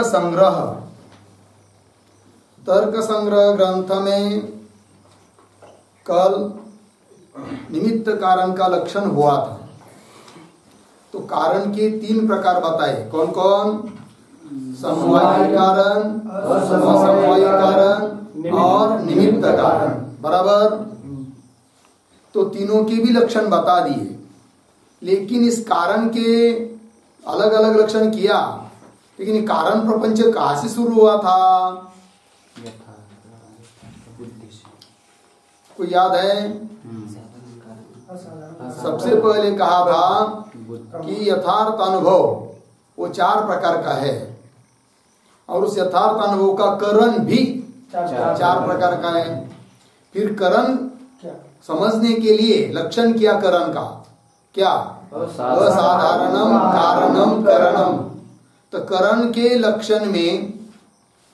संग्रह। तर्क संग्रह ग्रंथ में कल निमित्त कारण का लक्षण हुआ था। तो कारण के 3 प्रकार बताए। कौन कौन? समवायी कारण, असमवायी कारण और निमित्त कारण। बराबर। तो तीनों के भी लक्षण बता दिए, लेकिन इस कारण के अलग अलग लक्षण किया। लेकिन कारण प्रपंच कहां से शुरू हुआ था? कोई याद है? सबसे पहले कहा था कि यथार्थ अनुभव वो 4 प्रकार का है, और उस यथार्थ अनुभव का करण भी 4 प्रकार का है। फिर करण समझने के लिए लक्षण किया करण का, क्या? असाधारणम कारणम करणम। तो करण के लक्षण में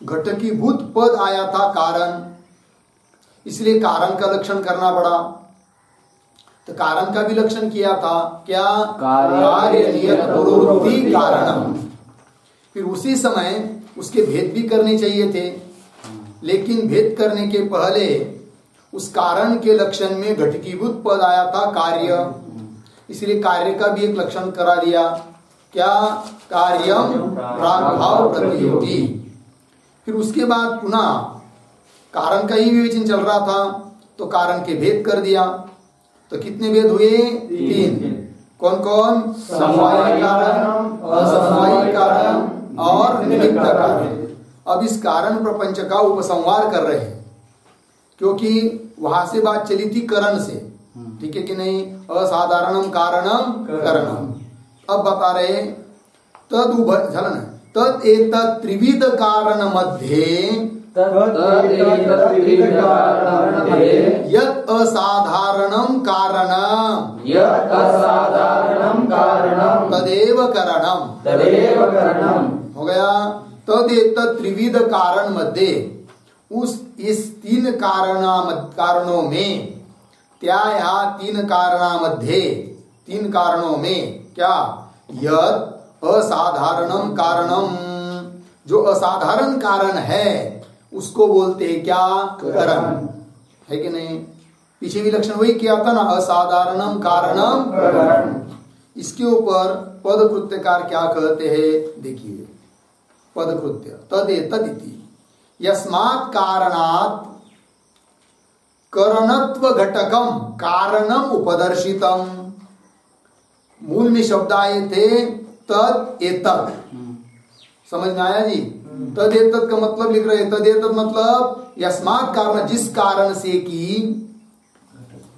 घटकीभूत पद आया था कारण, इसलिए कारण का लक्षण करना पड़ा। तो कारण का भी लक्षण किया था, क्या? कार्य नियत प्रवृत्ति कारणम। फिर उसी समय उसके भेद भी करने चाहिए थे, लेकिन भेद करने के पहले उस कारण के लक्षण में घटकीभूत पद आया था कार्य, इसलिए कार्य का भी एक लक्षण करा दिया, क्या? कार्यम प्रागभाव प्रतियोगी। फिर उसके बाद पुनः कारण का ही विवेचन चल रहा था, तो कारण के भेद कर दिया। तो कितने भेद हुए? 3। कौन कौन? समवायी कारण, असमवायी कारण और निमित्त कारण। अब इस कारण प्रपंच का उपसंहार कर रहे हैं, क्योंकि वहां से बात चली थी करण से, ठीक है कि नहीं? असाधारणम कारणम करणम। अब बता रहे तद एतत् त्रिविध कारण मध्ये यत् असाधारणम कारणम तदेव करणम। हो गया। तद एतत् त्रिविध कारण मध्ये, इस 3 कारणों में, त्या या 3 कारणामध्ये, 3 कारणों में क्या? यत् असाधारणम कारणम, जो असाधारण कारण है उसको बोलते हैं क्या? करण। है कि नहीं? पीछे भी लक्षण वही किया था ना, असाधारणम कारणम करण। इसके ऊपर पदकृत्यकार क्या कहते हैं देखिए। पदकृत्य तदेतदिति यस्मात् कारणात् करणत्व घटकम कारणम उपदर्शितम। मूल में शब्द आए थे तद एतत्, समझ में आया जी? तद एतत् का मतलब लिख रहे, तद एतत् मतलब यस्मात् कारण, जिस कारण से कि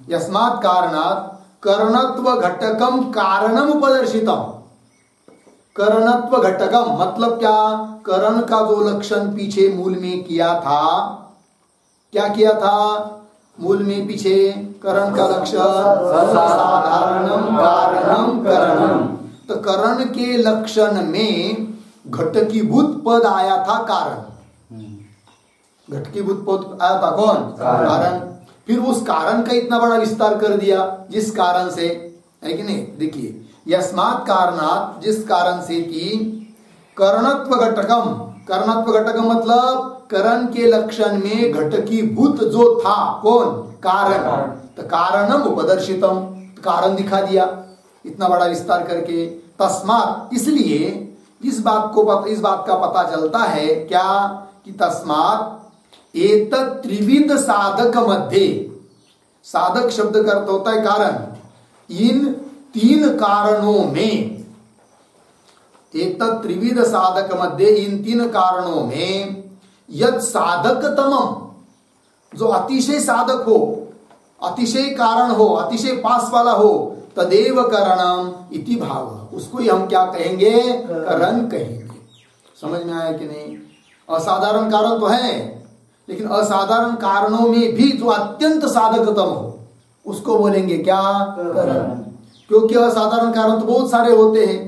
यस्मात् कारणात् करणत्व घटकम कारणम उपदर्शितम। करणत्व घटकम मतलब क्या? करण का जो लक्षण पीछे मूल में किया था, क्या किया था? मूल में पीछे करण का लक्षण साधारणम कारणम करणम। तो करण के लक्षण में घटकीभूत पद आया था कारण। घटकीभूत पद आया था कौन? कारण। फिर उस कारण का इतना बड़ा विस्तार कर दिया, जिस कारण से, है कि नहीं? देखिए, यस्मात् कारणात्, जिस कारण से कि करणत्व घटकम, करणत्व घटकम मतलब करण के लक्षण में घटकीभूत जो था, कौन? कारण। तो कारणम उपदर्शितम, कारण दिखा दिया इतना बड़ा विस्तार करके। तस्मात्, इसलिए इस बात का पता चलता है क्या? कि तस्मात् एतत् त्रिविध साधक मध्ये, साधक शब्द का अर्थ होता है कारण। इन 3 कारणों में, एतत् त्रिविध साधक मध्ये, इन 3 कारणों में यद साधकतमम, जो अतिशय साधक हो, अतिशय कारण हो, अतिशय पास वाला हो, तदेव करणम इति भाव, उसको ही हम क्या कहेंगे? करण कहेंगे। समझ में आया कि नहीं? असाधारण कारण तो है, लेकिन असाधारण कारणों में भी जो अत्यंत साधकतम हो उसको बोलेंगे क्या? करण। क्योंकि असाधारण कारण तो बहुत सारे होते हैं,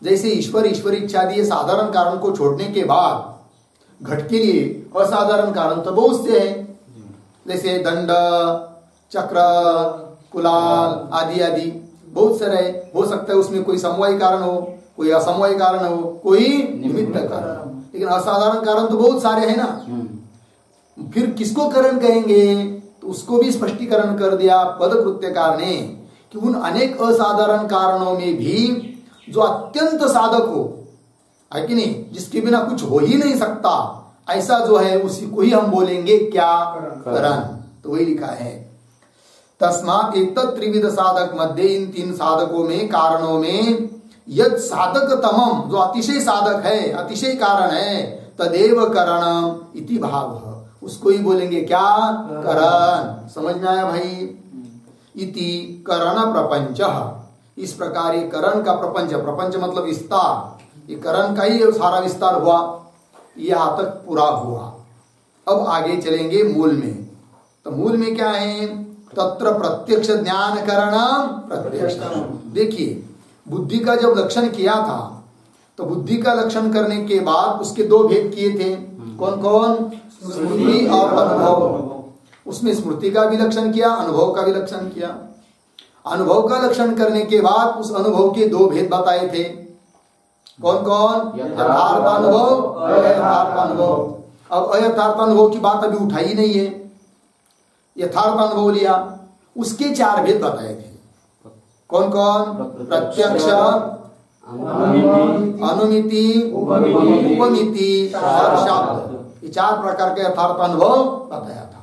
जैसे ईश्वर इच्छा दिए, साधारण कारण को छोड़ने के बाद घट के लिए असाधारण कारण तो बहुत से हैं, जैसे दंड, चक्र, कुलाल आदि आदि बहुत सारे। हो सकता है उसमें कोई समवायी कारण हो, कोई असमवाय कारण हो, कोई निमित्त कारण। लेकिन असाधारण कारण तो बहुत सारे हैं ना। फिर किसको कारण कहेंगे, तो उसको भी स्पष्टीकरण कर दिया पदकृत्यकार ने कि उन अनेक असाधारण कारणों में भी जो अत्यंत साधक हो, है कि नहीं, जिसके बिना कुछ हो ही नहीं सकता, ऐसा जो है उसी को ही हम बोलेंगे क्या, करण। तो वही लिखा है, तस्मात् एतत् त्रिविध साधक मध्य, इन तीन साधकों में, कारणों में, यद साधक तमम, जो अतिशय साधक है, अतिशय कारण है, तदेव करण इति भाव, उसको ही बोलेंगे क्या, करण। समझ में आया भाई। इति करण प्रपंच, इस प्रकार ये करण का प्रपंच, प्रपंच मतलब विस्तार, ये करण का ही सारा विस्तार हुआ, यहां तक पूरा हुआ। अब आगे चलेंगे मूल में। तो मूल में क्या है, तत्र प्रत्यक्ष ज्ञान करण प्रत्यक्ष। देखिए बुद्धि का जब लक्षण किया था, तो बुद्धि का लक्षण करने के बाद उसके दो भेद किए थे, कौन कौन, स्मृति और अनुभव। उसमें स्मृति का भी लक्षण किया, अनुभव का भी लक्षण किया। अनुभव का लक्षण करने के बाद उस अनुभव के दो भेद बताए थे, कौन कौन, यथार्थ अनुभव, अयथार्थ अनुभव। अब अयथार्थ अनुभव की बात अभी उठाई नहीं है, यथार्थ अनुभव लिया, उसके चार भेद बताए थे, कौन कौन, प्रत्यक्ष, अनुमिति, उपमिति और शब्द। ये चार प्रकार के यथार्थ अनुभव बताया था।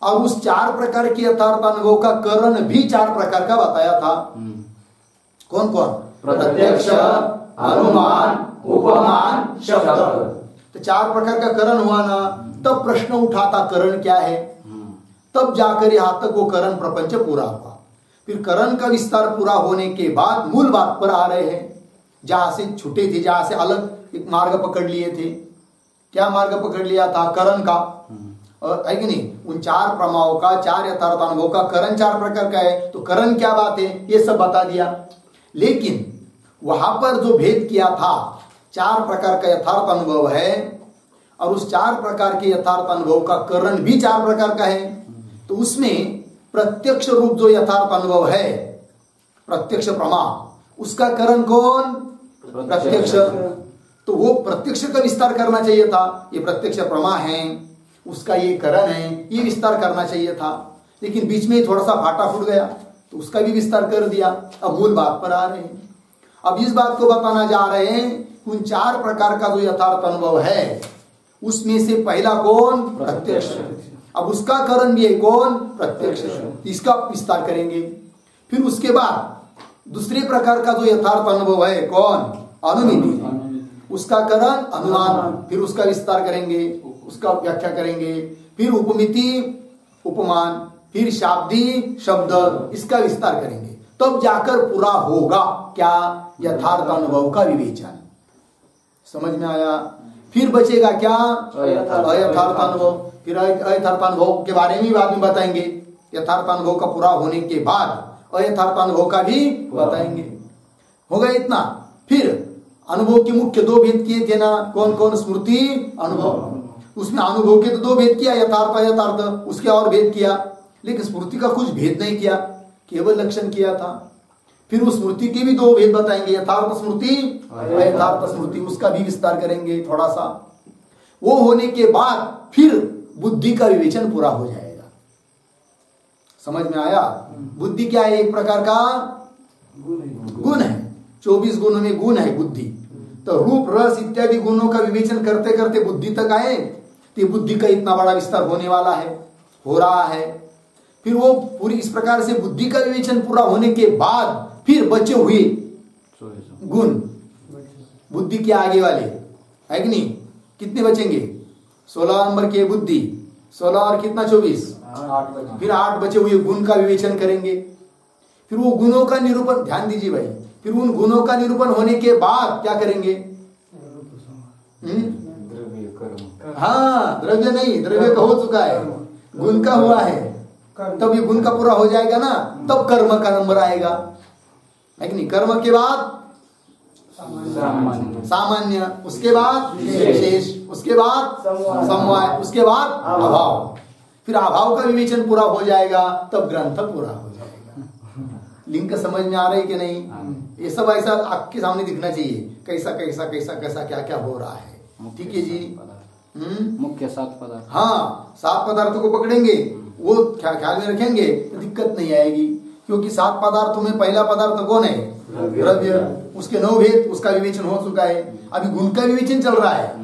और उस चार प्रकार के यथार्थ अनुभव का करण भी चार प्रकार का बताया था, कौन कौन, प्रत्यक्ष, अनुमान, उपमान, शब्द। तो चार प्रकार का करण हुआ ना, तब प्रश्न उठा था करण क्या है, तब जाकर यहां तक वो करण प्रपंच पूरा हुआ। फिर करण का विस्तार पूरा होने के बाद मूल बात पर आ रहे हैं, जहां से छूटे थे, जहां से अलग एक मार्ग पकड़ लिए थे। क्या मार्ग पकड़ लिया था, करण का, और है कि नहीं, उन चार प्रमाओं का, चार यथार्थ अनुभव का करण चार प्रकार का है। तो करण क्या बात है ये सब बता दिया। लेकिन वहां पर जो भेद किया था, चार प्रकार का यथार्थ अनुभव है, और उस चार प्रकार के यथार्थ अनुभव का करण भी चार प्रकार का है। तो उसमें प्रत्यक्ष रूप जो यथार्थ अनुभव है, प्रत्यक्ष प्रमा, उसका करण कौन, प्रत्यक्ष। तो वो प्रत्यक्ष का विस्तार करना चाहिए था, ये प्रत्यक्ष प्रमा है, उसका ये करण है, ये विस्तार करना चाहिए था। लेकिन बीच में थोड़ा सा फाटा फूट गया, तो उसका भी विस्तार कर दिया। अब मूल बात पर आ रहे हैं। अब इस बात को बताना जा रहे हैं, उन चार प्रकार का जो यथार्थ अनुभव है, उसमें से पहला कौन, प्रत्यक्ष। अब उसका करण भी है कौन, प्रत्यक्ष, इसका विस्तार करेंगे। फिर उसके बाद दूसरे प्रकार का जो यथार्थ अनुभव है कौन, अनुमिति, उसका करण अनुमान, फिर उसका विस्तार करेंगे, उसका व्याख्या करेंगे। फिर उपमिति, उपमान, फिर शाब्दी, शब्द, इसका विस्तार करेंगे। तब जाकर पूरा होगा क्या, यथार्थ अनुभव का विवेचन। समझ में आया। फिर बचेगा क्या, अयथार्थ अनुभव। फिर अयथार्थ अनुभव के बारे में बाद में बताएंगे। यथार्थ अनुभव का पूरा होने के बाद अयथार्थ अनुभव का भी बताएंगे। हो गया इतना। फिर अनुभव के मुख्य दो भेद किए थे ना, कौन कौन, स्मृति, अनुभव। उसमें अनुभव के तो दो भेद किया, यथार्थ अयथार्थ, उसके और भेद किया। लेकिन स्मृति का कुछ भेद नहीं किया, केवल लक्षण किया था। फिर उस स्मृति के भी दो भेद बताएंगे, यथार्थ स्मृति, अयथार्थ स्मृति, उसका भी विस्तार करेंगे थोड़ा सा। वो होने के बाद फिर बुद्धि का विवेचन पूरा हो जाएगा। समझ में आया। बुद्धि क्या है, एक प्रकार का गुण है, 24 गुणों में गुण है बुद्धि। तो रूप रस इत्यादि गुणों का विवेचन करते करते बुद्धि तक आए, तो बुद्धि का इतना बड़ा विस्तार होने वाला है, हो रहा है। फिर वो पूरी इस प्रकार से बुद्धि का विवेचन पूरा होने के बाद फिर बचे हुए गुण, बुद्धि के आगे वाले, है कि नहीं, कितने बचेंगे, 16 नंबर के बुद्धि, 16 और कितना 24, फिर 8 बचे हुए गुण का विवेचन करेंगे। फिर वो गुणों का निरूपण, ध्यान दीजिए भाई, फिर उन गुणों का निरूपण होने के बाद क्या करेंगे, हाँ द्रव्य नहीं, द्रव्य का हो चुका है, गुण का हुआ है। तब ये गुण का पूरा हो जाएगा ना, तब कर्म का नंबर आएगा, है कि नहीं। कर्म के बाद सामान्य, उसके बाद विशेष, उसके बाद समवाय, उसके बाद अभाव। फिर अभाव का विवेचन पूरा हो जाएगा, तब ग्रंथ पूरा हो जाएगा। लिंक समझ में आ रही कि नहीं। ये सब ऐसा आपके सामने दिखना चाहिए, कैसा कैसा कैसा कैसा क्या क्या हो रहा है। ठीक है जी। मुख्य 7 पदार्थ। हाँ, 7 पदार्थों को पकड़ेंगे, वो ख्याल में रखेंगे तो दिक्कत नहीं आएगी, क्योंकि 7 पदार्थों में पहला पदार्थ कौन है? द्रव्य। उसके 9 भेद, उसका विवेचन हो चुका है। अभी गुण का विवेचन चल रहा है,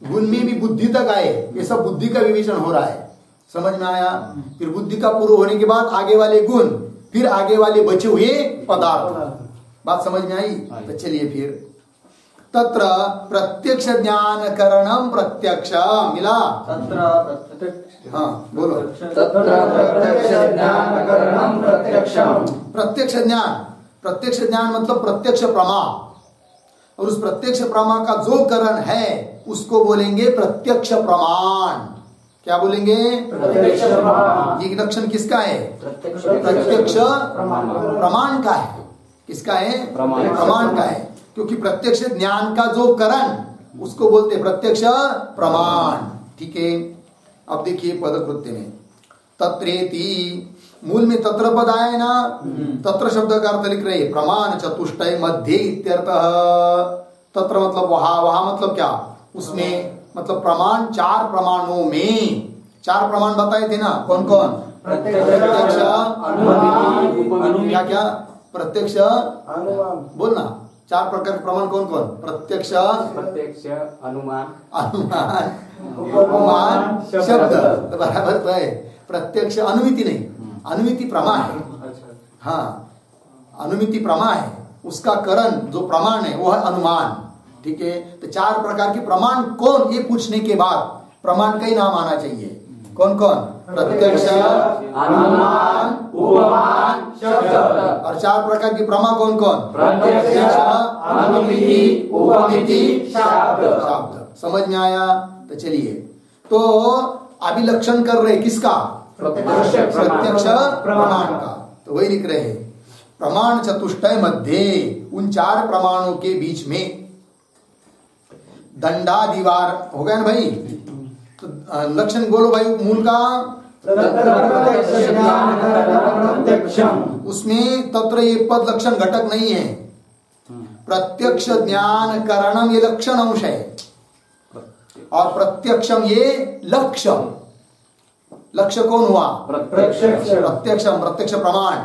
गुण में भी बुद्धि तक आए, ये सब बुद्धि का विवेचन हो रहा है। समझ में आया? फिर बुद्धि का पूर्ण होने के बाद आगे वाले गुण, फिर आगे वाले बचे हुए पदार्थ। बात समझ में आई? तो चलिए फिर तत्र प्रत्यक्ष ज्ञान करणम प्रत्यक्ष मिला। हाँ बोलो। तत्र प्रत्यक्ष ज्ञान करणम प्रत्यक्षम। प्रत्यक्ष ज्ञान, प्रत्यक्ष ज्ञान मतलब प्रत्यक्ष प्रमा, और उस प्रत्यक्ष प्रमा का जो करण है उसको बोलेंगे प्रत्यक्ष प्रमाण। क्या बोलेंगे? प्रत्यक्ष प्रमाण। ये लक्षण किसका है? प्रत्यक्ष प्रमाण का है। किसका है? प्रमाण का है, क्योंकि प्रत्यक्ष ज्ञान का जो करण उसको बोलते प्रत्यक्ष प्रमाण। ठीक है। अब देखिए पदकृत्य में तत्रेति, मूल में तत्र पद आया ना, तत्र शब्द का अर्थ लिख रहे प्रमाण चतुष्टय मध्य इत्यर्थः। तत्र मतलब वहां, वहां मतलब क्या? उसमें मतलब प्रमाण 4 प्रमाणों में, 4 प्रमाण बताए थे ना, कौन कौन? प्रत्यक्ष, क्या क्या? प्रत्यक्ष, बोलना 4 प्रकार के प्रमाण कौन कौन? प्रत्यक्ष, अनुमान, उपमान, शब्द। तो बराबर तो है। प्रत्यक्ष अनुमिति नहीं, अनुमिति प्रमा है। हाँ, अनुमिति प्रमा है, उसका करण जो प्रमाण है वो है अनुमान। ठीक है। तो 4 प्रकार के प्रमाण कौन, ये पूछने के बाद प्रमाण का ही नाम आना चाहिए। कौन कौन? प्रत्यक्ष, अनुमान, उपमान, शब्द। और 4 प्रकार की प्रमा कौन कौन? प्रत्यक्ष, अनुमिति, उपमिति, शब्द। समझ में आया? तो चलिए, तो अभी लक्षण कर रहे किसका? प्रत्यक्ष प्रमाण का। तो वही लिख रहे हैं प्रमाण चतुष्टय मध्य, उन 4 प्रमाणों के बीच में दंडादिवार हो गया ना भाई। तो लक्षण बोलो भाई मूल का। उसमें तत्र ये पद लक्षण घटक नहीं है। प्रत्यक्ष ज्ञान करणम ये लक्षण अंश है, और प्रत्यक्षम ये लक्ष्य। लक्ष्य कौन हुआ? प्रत्यक्षम, प्रत्यक्ष प्रमाण।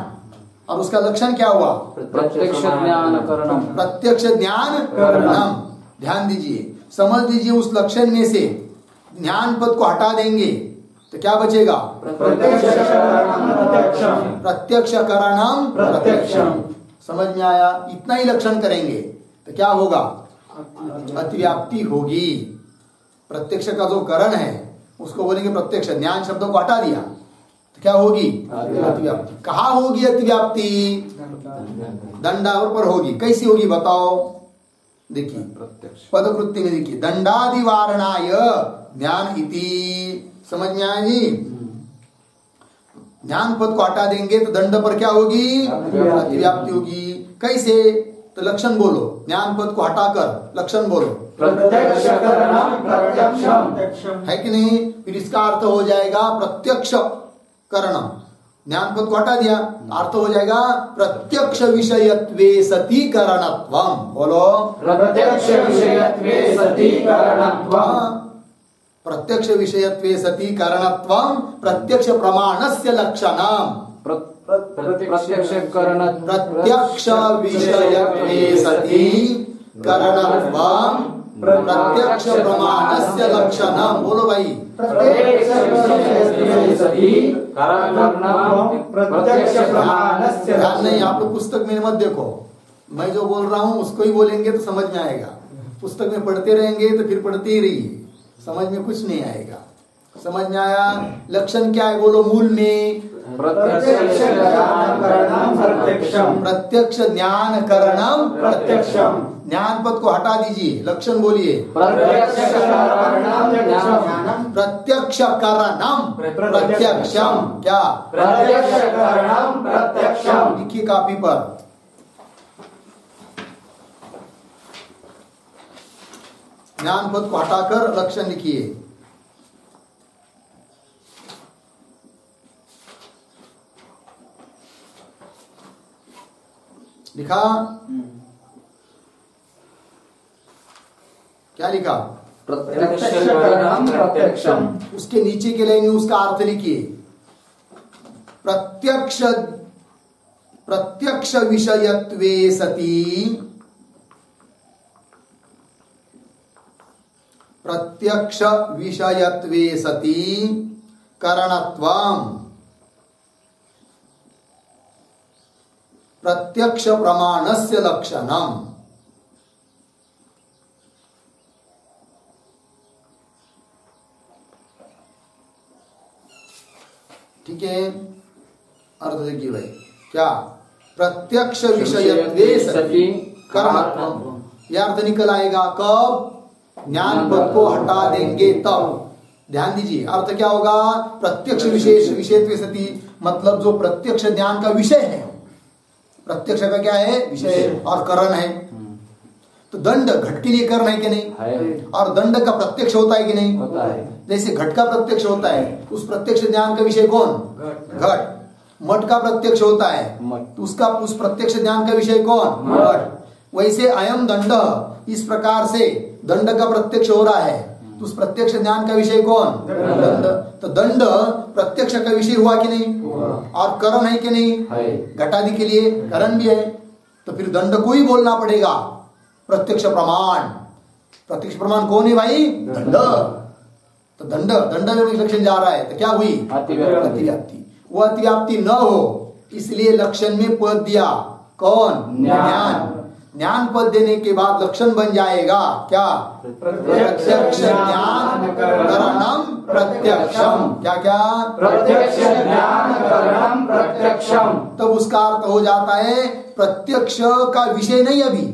और उसका लक्षण क्या हुआ? प्रत्यक्ष ज्ञान करणम। प्रत्यक्ष ज्ञान करणम। ध्यान दीजिए, समझ लीजिए, उस लक्षण में से ज्ञान पद को हटा देंगे तो क्या बचेगा? प्रत्यक्ष करणम प्रत्यक्षम। समझ में आया? इतना ही लक्षण करेंगे तो क्या होगा? अतिव्याप्ति होगी। प्रत्यक्ष का जो करण है उसको बोलेंगे प्रत्यक्ष। ज्ञान शब्दों को हटा दिया तो क्या होगी? अतिव्याप्ति। कहाँ होगी अतिव्याप्ति? दंडावर पर होगी। कैसी होगी बताओ? देखिए पदकृत्य में देखिए, दंडादिवारणाय ज्ञान इति। समझ में आया जी? ज्ञान पद को हटा देंगे तो दंड पर क्या होगी? अतिव्याप्ति होगी। कैसे? तो लक्षण बोलो, ज्ञान पद को हटाकर लक्षण बोलो। प्रत्यक्ष करणम प्रत्यक्षम। है कि नहीं? फिर इसका अर्थ हो जाएगा प्रत्यक्ष करणम। ज्ञान पद को हटा दिया, अर्थ हो जाएगा प्रत्यक्ष विषयत्वे सती करणत्वम। बोलो, प्रत्यक्ष विषयत्वे सती करणत्वम। प्रत्यक्ष विषयत्वे सती करणत्वम प्रत्यक्ष प्रमाणस्य लक्षणम। प्रत्यक्ष करण, प्रत्यक्ष विषयत्वे सती करणत्वम प्रत्यक्ष प्रमाणस्य लक्षणम। बोलो भाई, ध्यान नहीं, आप लोग पुस्तक में मत देखो, मैं जो बोल रहा हूँ उसको ही बोलेंगे तो समझ में आएगा। पुस्तक में पढ़ते रहेंगे तो फिर पढ़ते ही रहिए, समझ में कुछ नहीं आएगा। समझ में आया? लक्षण क्या है बोलो मूल में? प्रत्यक्ष ज्ञान करणम प्रत्यक्षम। ज्ञान पद को हटा दीजिए, लक्षण बोलिए। प्रत्यक्ष करणम प्रत्यक्षम। क्या? प्रत्यक्ष करणम प्रत्यक्षम। लिखिए कॉपी पर। ज्ञान पद को हटाकर लक्षण लिखिए। लिखा? क्या लिखा? प्रत्यक्षकरणम प्रत्यक्षम। उसके नीचे के लाइन में उसका अर्थ लिखिए। प्रत्यक्ष विषयत्वे सति, प्रत्यक्ष विषयत्वे सति करणत्वम् प्रत्यक्ष प्रमाणस्य लक्षणम्। ठीक है, अर्थ देखिए भाई, क्या? प्रत्यक्ष विषयत्वे सति करणत्वम्। यह अर्थ निकल आएगा कब? ज्ञान पद को हटा देंगे तब। ध्यान दीजिए, अर्थ क्या होगा? प्रत्यक्ष विशेष विषयत्वे सति, मतलब जो प्रत्यक्ष ज्ञान का विषय है, प्रत्यक्ष का क्या है? विषय, और करण है। तो दंड घट के लिए करण है कि नहीं? और दंड का प्रत्यक्ष होता है कि नहीं? होता है। जैसे घट का प्रत्यक्ष होता है, उस प्रत्यक्ष ज्ञान का विषय कौन? घट। मठ का प्रत्यक्ष होता है, तो उसका उस प्रत्यक्ष ज्ञान का विषय कौन? घट। वैसे अयम दंड, इस प्रकार से दंड का प्रत्यक्ष हो रहा है, तो उस प्रत्यक्ष ज्ञान का विषय कौन? दंड। तो दंड प्रत्यक्ष का विषय हुआ कि नहीं? और करण है कि नहीं? घटादि के लिए करण भी है। तो फिर दंड को ही बोलना पड़ेगा प्रत्यक्ष प्रमाण। प्रत्यक्ष प्रमाण कौन है भाई? दंड। तो दंड में लक्षण जा रहा है, तो क्या हुई? अतिव्याप्ति। वो अतिव्याप्ति न हो, इसलिए लक्षण में पद दिया। कौन? ज्ञान। ज्ञान पद देने के बाद लक्षण बन जाएगा क्या? प्रत्यक्ष ज्ञान करणम प्रत्यक्षम। क्या क्या? प्रत्यक्ष ज्ञान करणम प्रत्यक्षम। तब उसका अर्थ हो जाता है प्रत्यक्ष का विषय नहीं, अभी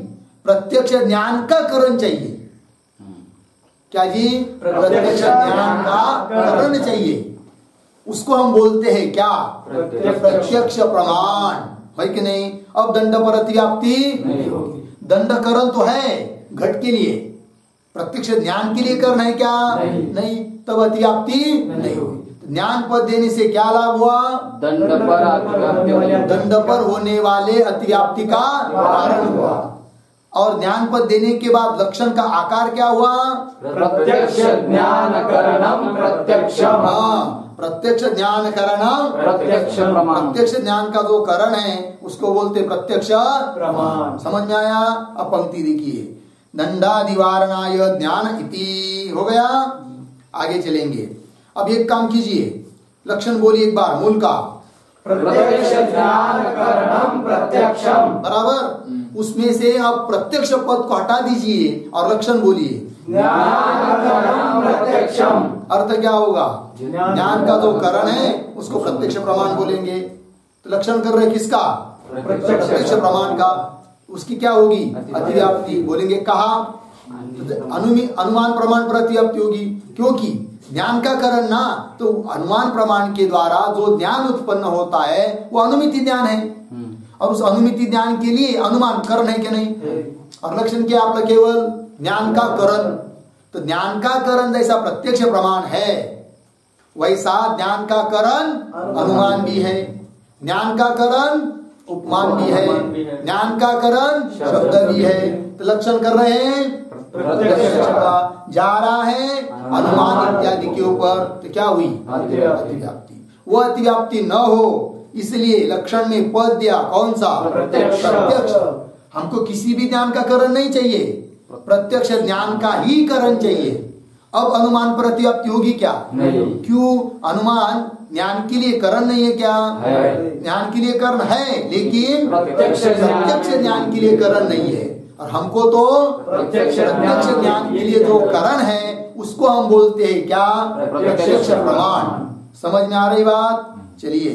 प्रत्यक्ष ज्ञान का करण चाहिए। क्या जी? प्रत्यक्ष ज्ञान का करण चाहिए, उसको हम बोलते हैं क्या? प्रत्यक्ष प्रमाण, है कि नहीं? अब दंड पर अतिव्याप्ति नहीं होगी। दंड करण तो है घट के लिए, प्रत्यक्ष ज्ञान के लिए करना है क्या? नहीं। तब अतिव्याप्ति नहीं होगी। ज्ञान पद देने से क्या लाभ हुआ? दंड पर होने वाले अतिव्याप्ति का कारण हुआ। और ज्ञान पद देने के बाद लक्षण का आकार क्या हुआ? प्रत्यक्ष ज्ञान करणम प्रत्यक्षम। प्रत्यक्ष ज्ञान करणम प्रत्यक्ष प्रमाण। प्रत्यक्ष ज्ञान का जो करण है उसको बोलते प्रत्यक्ष प्रमाण। समझ में आया? अब पंक्ति देखिए, दंडादिवारणाय ज्ञान इति हो गया। आगे चलेंगे। अब एक काम कीजिए, लक्षण बोलिए एक बार मूल का। प्रत्यक्ष ज्ञान करणम प्रत्यक्षम। बराबर। उसमें से अब प्रत्यक्ष पद को हटा दीजिए और लक्षण बोलिए। ज्ञान करणम प्रत्यक्षम। अर्थ क्या होगा? ज्ञान का जो करण है उसको प्रत्यक्ष प्रमाण बोलेंगे। तो लक्षण कर रहे किसका? प्रत्यक्ष प्रमाण का। उसकी क्या होगी? अतिव्याप्ति बोलेंगे। कहा? अनुमान प्रमाण पर अतिव्याप्ति होगी, क्योंकि ज्ञान का करण ना, तो अनुमान प्रमाण के द्वारा जो ज्ञान उत्पन्न होता है वो अनुमिति ज्ञान है, और उस अनुमिति ज्ञान के लिए अनुमान करण है कि नहीं? और लक्षण क्या आपका? केवल ज्ञान का करण। तो ज्ञान का करण जैसा प्रत्यक्ष प्रमाण है, वैसा ज्ञान का करण अनुमान भी है, ज्ञान का करण उपमान भी है, ज्ञान का करण शब्द भी है। तो लक्षण कर रहे हैं प्रत्यक्ष का, जा रहा है अनुमान इत्यादि के ऊपर। तो क्या हुई? अतिव्याप्ति। वो अतिव्याप्ति न हो इसलिए लक्षण में पद दिया। कौन सा? प्रत्यक्ष। हमको किसी भी ज्ञान का करण नहीं चाहिए, प्रत्यक्ष ज्ञान का ही करण चाहिए। अब अनुमान पर अतिव्याप्ति होगी क्या? नहीं। क्यों? अनुमान ज्ञान के लिए करण नहीं है क्या? ज्ञान के लिए करण है, लेकिन प्रत्यक्ष ज्ञान के लिए करण नहीं है। और हमको तो प्रत्यक्ष ज्ञान के लिए जो करण है उसको हम बोलते हैं क्या? प्रत्यक्ष प्रमाण। समझ में आ रही बात? चलिए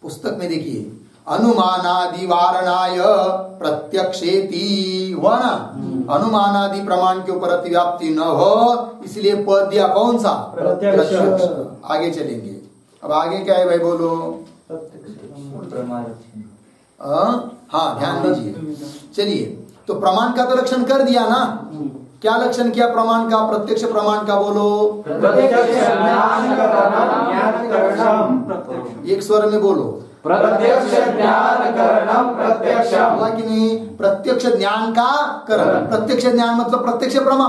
पुस्तक में देखिए, अनुमानादि वारणाय प्रत्यक्षेति हुआ ना। अनुमानादि प्रमाण के ऊपर अतिव्याप्ति न हो इसलिए पद दिया। कौन सा? प्रत्यक्ष। आगे चलेंगे। अब आगे क्या है भाई? बोलो। हाँ ध्यान दीजिए। चलिए, तो प्रमाण का तो लक्षण कर दिया ना। क्या लक्षण किया प्रमाण का? प्रत्यक्ष प्रमाण का बोलो। प्रत्यक्ष ज्ञान करणम। एक स्वर में बोलो। प्रत्यक्ष ज्ञान करणम प्रत्यक्षम। हुआ कि नहीं? प्रत्यक्ष ज्ञान का करण। प्रत्यक्ष ज्ञान मतलब प्रत्यक्ष प्रमा।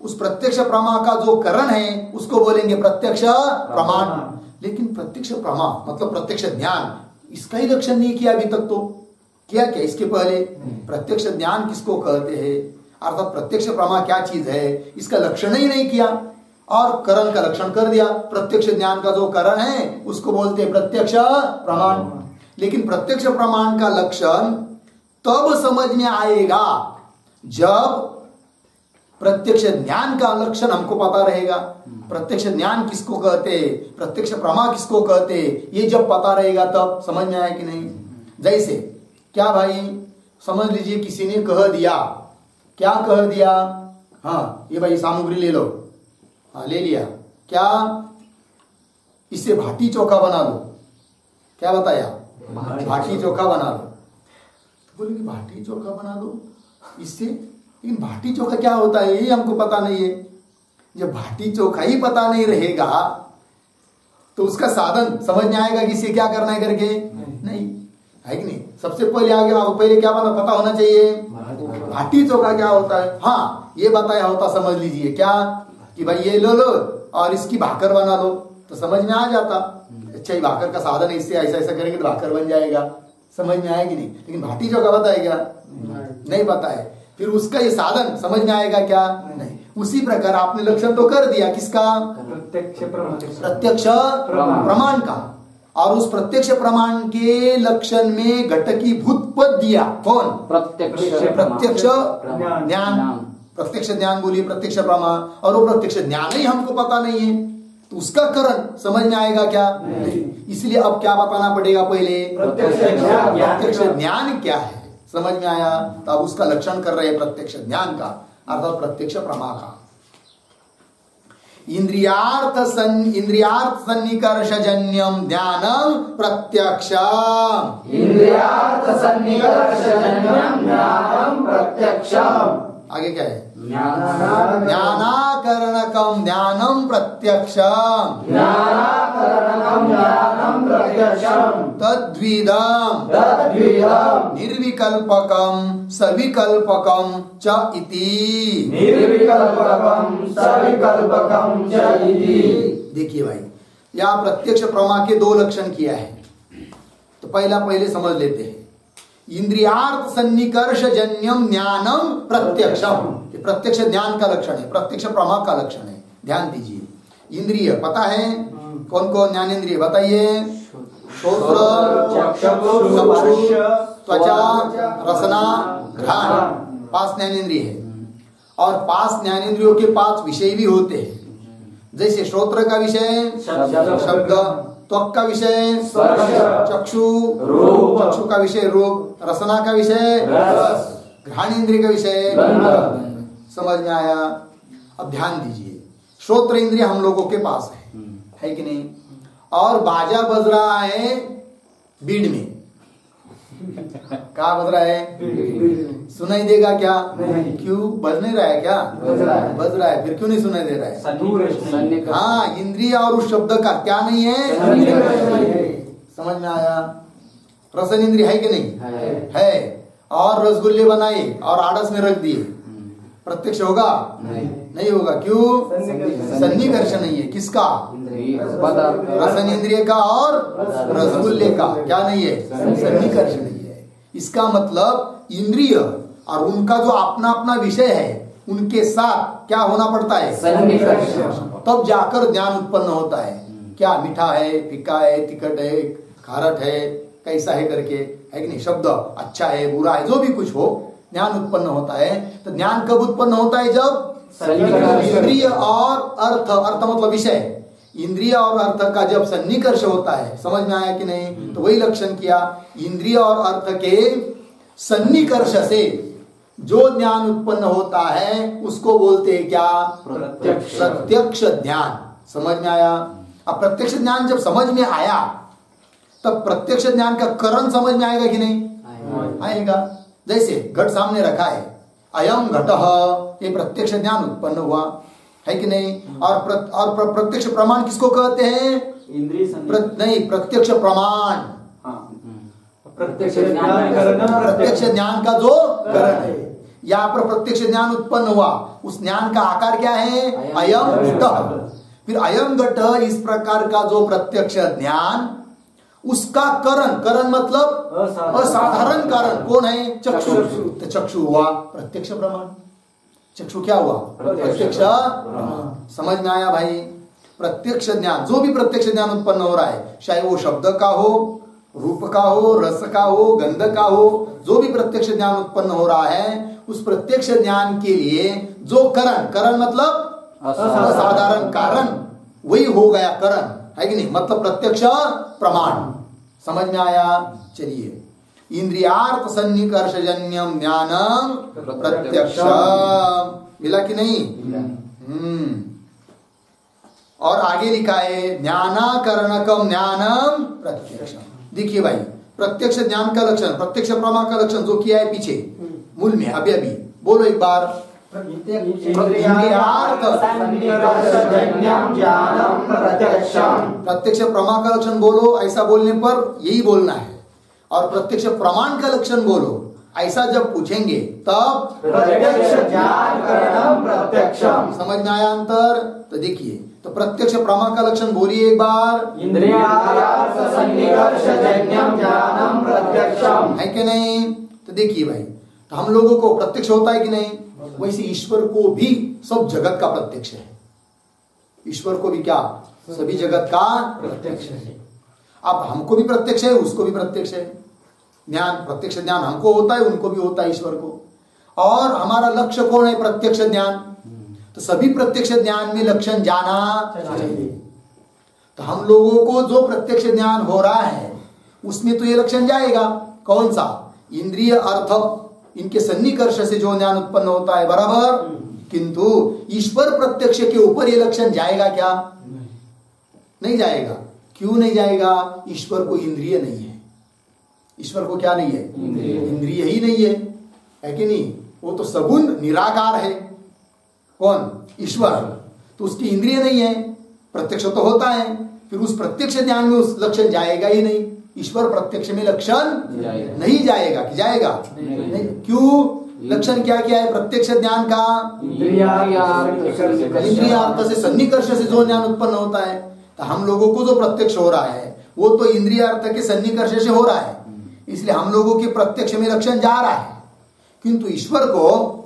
उस प्रत्यक्ष प्रमा का जो करण है उसको बोलेंगे प्रत्यक्ष प्रमाण। लेकिन प्रत्यक्ष प्रमा मतलब प्रत्यक्ष ज्ञान, इसका ही लक्षण नहीं किया अभी तक। तो किया क्या इसके पहले? प्रत्यक्ष ज्ञान किसको कहते हैं, अर्थात प्रत्यक्ष प्रमा क्या चीज है, इसका लक्षण ही नहीं किया और करण का लक्षण कर दिया। प्रत्यक्ष ज्ञान का जो करण है उसको बोलते हैं प्रत्यक्ष प्रमाण। लेकिन प्रत्यक्ष प्रमाण का लक्षण तब समझ में आएगा जब प्रत्यक्ष ज्ञान का लक्षण हमको पता रहेगा। प्रत्यक्ष ज्ञान किसको कहते, प्रत्यक्ष प्रमा किसको कहते, ये जब पता रहेगा तब समझ में आया कि नहीं। जैसे क्या भाई, समझ लीजिए किसी ने कह दिया, क्या कह दिया, हाँ ये भाई सामग्री ले लो, हाँ ले लिया, क्या इससे भाटी चोखा बना लो। क्या बताया? भाटी चोखा बना लो। तो बोले कि भाटी चोखा बना दो इससे, लेकिन भाटी चोखा क्या होता है ये हमको पता नहीं है। जब भाटी चोखा ही पता नहीं रहेगा तो उसका साधन समझ में आएगा कि इसे क्या करना है करके? नहीं है कि नहीं। सबसे पहले आगे पहले क्या पता होना चाहिए, भाटी चोखा क्या होता है। हाँ ये बताया होता समझ लीजिए क्या कि भाई ये लो लो और इसकी भाकर बना लो, तो समझ में आ जाता। अच्छा ये भाकर का साधन है, इससे ऐसा ऐसा करेंगे तो भाकर बन जाएगा, समझ में आएगी नहीं। लेकिन भाटी चोखा बताए क्या? नहीं पता है, फिर उसका ये साधन समझ में आएगा क्या? नहीं। उसी प्रकार आपने लक्षण तो कर दिया किसका? प्रत्यक्ष प्रमाण का। और उस प्रत्यक्ष प्रमाण के लक्षण में घटकीभूत पद दिया कौन? प्रत्यक्ष ज्ञान। प्रत्यक्ष ज्ञान बोलिए प्रत्यक्ष प्रमाण, और वो प्रत्यक्ष ज्ञान ही हमको पता नहीं है तो उसका करण समझ में आएगा क्या? नहीं। इसलिए अब क्या बताना पड़ेगा पहले? प्रत्यक्ष ज्ञान क्या है समझ में आया, तो अब उसका लक्षण कर रहे हैं प्रत्यक्ष ज्ञान का, अर्थात प्रत्यक्ष प्रमा का। इंद्रियार्थ सन्निकर्षजन्यम ज्ञानम प्रत्यक्षम। इंद्रियार्थ सन्निकर्षजन्यम ज्ञानम प्रत्यक्षम। आगे क्या है? ज्ञानाकरणकम ज्ञानम प्रत्यक्षम। ज्ञानाकरणकम ज्ञानम प्रत्यक्षम। तद्विदम निर्विकल्पकम सविकल्पकम च इति। निर्विकल्पकम सविकल्पकम च इति। देखिए भाई, यहाँ प्रत्यक्ष प्रमा के दो लक्षण किया है, तो पहले समझ लेते हैं। इंद्रियार्थ सन्निकर्ष जन्यम ज्ञानम प्रत्यक्षम, प्रत्यक्ष ज्ञान का लक्षण है, प्रत्यक्ष प्रमा का लक्षण है। ध्यान दीजिए। इंद्रिय पता है कौन कौन ज्ञानेन्द्रिय बताइए? श्रोत्र, चक्षु, त्वचा, रसना, घ्राण, 5 ज्ञानेन्द्रिय है। और 5 ज्ञानेन्द्रियों के 5 विषय भी होते हैं। जैसे श्रोत्र का विषय शब्द, त्वक का विषय चक्षु, चक्षु का विषय रूप, रसना का विषय रस, घ्राण इंद्रिय का विषय समझ में आया। अब ध्यान दीजिए, श्रोत्र इंद्रिय हम लोगों के पास है कि नहीं? और बाजा बज रहा है बीड़ में। कहाँ बज रहा है? सुनाई देगा क्या? क्यों बज नहीं रहा है क्या? बज रहा है, फिर क्यों नहीं सुनाई दे रहा है? हाँ, इंद्रिय और उस शब्द का क्या नहीं है? समझ में आया। रसन इंद्रिय है कि नहीं? है। और रसगुल्ले बनाए और आड़स में रख दिए, प्रत्यक्ष होगा? नहीं होगा। क्यों? सन्निकर्ष नहीं है। किसका? रसन इंद्रिय का और रसगुल्ले का क्या नहीं है? सन्निकर्ष नहीं है। इसका मतलब इंद्रिय और उनका जो अपना अपना विषय है उनके साथ क्या होना पड़ता है? सन्निकर्ष। तब जाकर ज्ञान उत्पन्न होता है। क्या मीठा है, फीका है, तिखट है, खारट है, कैसा है करके, है कि नहीं? शब्द अच्छा है, बुरा है, जो भी कुछ हो, ज्ञान उत्पन्न होता है। तो ज्ञान कब उत्पन्न होता है? जब इंद्रिय और अर्थ, अर्थ मतलब विषय, इंद्रिय और अर्थ का जब सन्निकर्ष होता है। समझ में आया कि नहीं? तो वही लक्षण किया। इंद्रिय और अर्थ के सन्निकर्ष से जो ज्ञान उत्पन्न होता है उसको बोलते हैं क्या? प्रत्यक्ष ज्ञान। समझ में आया। अब प्रत्यक्ष ज्ञान जब समझ में आया तब प्रत्यक्ष ज्ञान का करण समझ में आएगा कि नहीं? आएगा। जैसे घट सामने रखा है, अयम घटः, ये प्रत्यक्ष ज्ञान उत्पन्न हुआ, है कि नहीं? और प्रत्यक्ष प्रमाण किसको कहते हैं? इंद्रिय नहीं, प्रत्यक्ष प्रमाण। प्रत्यक्ष ज्ञान करण प्रत्यक्ष ज्ञान का जो करण है। यहाँ पर प्रत्यक्ष ज्ञान उत्पन्न हुआ, उस ज्ञान का आकार क्या है? अयम घट। फिर अयम घट इस प्रकार का जो प्रत्यक्ष ज्ञान, उसका करण, करण मतलब असाधारण कारण कौन है? चक्षु। तो चक्षु हुआ प्रत्यक्ष प्रमाण। चक्षु क्या हुआ? प्रत्यक्ष प्रमाण। समझ में आया भाई? प्रत्यक्ष ज्ञान, जो भी प्रत्यक्ष ज्ञान उत्पन्न हो रहा है, चाहे वो शब्द का हो, रूप का हो, रस का हो, गंध का हो, जो भी प्रत्यक्ष ज्ञान उत्पन्न हो रहा है, उस प्रत्यक्ष ज्ञान के लिए जो करण, करण मतलब असाधारण कारण, वही हो गया करण, है कि नहीं? मतलब प्रत्यक्ष प्रमाण। समझ में आया? चलिए, इंद्रियार्थ सन्निकर्षजन्यम ज्ञानम प्रत्यक्ष, मिला कि नहीं? और आगे लिखा है ज्ञानाकरणकम ज्ञानम प्रत्यक्ष। देखिए भाई, प्रत्यक्ष ज्ञान का लक्षण, प्रत्यक्ष प्रमा का लक्षण जो किया है पीछे मूल में, अभी अभी बोलो एक बार। प्रत्यक्ष प्रमा का लक्षण बोलो, ऐसा बोलने पर यही बोलना है। और प्रत्यक्ष प्रमाण का लक्षण बोलो, ऐसा जब पूछेंगे तब प्रत्यक्ष ज्ञान करणम प्रत्यक्षम। समझ में आया अंतर? तो देखिए, तो प्रत्यक्ष प्रमा का लक्षण बोलिए एक बार। इंद्रियार्थ सन्निकर्षजन्यम ज्ञानम प्रत्यक्षम, है कि नहीं? तो देखिए भाई, तो हम लोगों को प्रत्यक्ष होता है कि नहीं? वैसे ईश्वर को भी सब जगत का प्रत्यक्ष है। ईश्वर को भी क्या? सभी जगत का प्रत्यक्ष है। अब हमको भी प्रत्यक्ष है, उसको भी प्रत्यक्ष है। ज्ञान, प्रत्यक्ष ज्ञान हमको होता है, उनको भी होता है, ईश्वर को। और हमारा लक्ष्य कौन है? प्रत्यक्ष ज्ञान। तो सभी प्रत्यक्ष ज्ञान में लक्षण जाना चाहिए। तो हम लोगों को जो प्रत्यक्ष ज्ञान हो रहा है उसमें तो ये लक्षण जाएगा। कौन सा? इंद्रिय अर्थ, इनके सन्निकर्ष से जो ज्ञान उत्पन्न होता है, बराबर। किंतु ईश्वर प्रत्यक्ष के ऊपर ये लक्षण जाएगा क्या? नहीं जाएगा। क्यों नहीं जाएगा? ईश्वर को इंद्रिय नहीं है। ईश्वर को क्या नहीं है? इंद्रिय ही नहीं है कि नहीं? वो तो सगुण निराकार है। कौन? ईश्वर। तो उसकी इंद्रिय नहीं है, प्रत्यक्ष तो होता है, फिर उस प्रत्यक्ष ज्ञान में उस लक्षण जाएगा ही नहीं। ईश्वर प्रत्यक्ष में लक्षण नहीं जाएगा कि जाएगा? नहीं। क्यों? लक्षण क्या क्या है प्रत्यक्ष ज्ञान का? इंद्रियार्थ से सन्निकर्ष से जो ज्ञान उत्पन्न होता है। तो हम लोगों को जो प्रत्यक्ष हो रहा है वो तो इंद्रियार्थ के सन्निकर्ष से हो रहा है, इसलिए हम लोगों के प्रत्यक्ष में लक्षण जा रहा है। किंतु ईश्वर को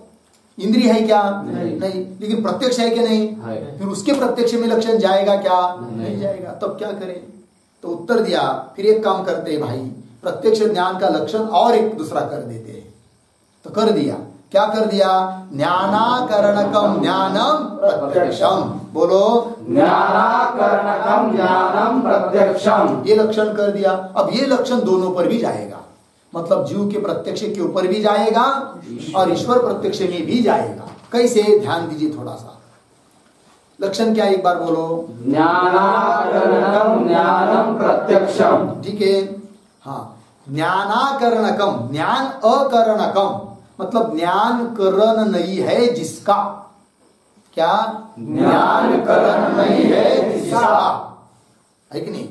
इंद्रिय है क्या? नहीं। लेकिन प्रत्यक्ष है कि नहीं? फिर उसके प्रत्यक्ष में लक्षण जाएगा क्या? नहीं जाएगा। तब क्या करें? तो उत्तर दिया, फिर एक काम करते हैं भाई, प्रत्यक्ष ज्ञान का लक्षण और एक दूसरा कर देते हैं। तो कर दिया, क्या कर दिया? ज्ञानाकरणकम ज्ञानम प्रत्यक्षम। बोलो, ज्ञानाकरणकम ज्ञानम प्रत्यक्षम। ये लक्षण कर दिया। अब ये लक्षण दोनों पर भी जाएगा, मतलब जीव के प्रत्यक्ष के ऊपर भी जाएगा और ईश्वर प्रत्यक्ष में भी जाएगा। कैसे? ध्यान दीजिए थोड़ा सा। लक्षण क्या? एक बार बोलो। ज्ञानाकरणकम ज्ञानम प्रत्यक्षम। ठीक है, हाँ। ज्ञानाकरणकम, ज्ञान अकरणकम, मतलब ज्ञान करण नहीं है जिसका। क्या? ज्ञान करण नहीं है जिसका, है कि नहीं?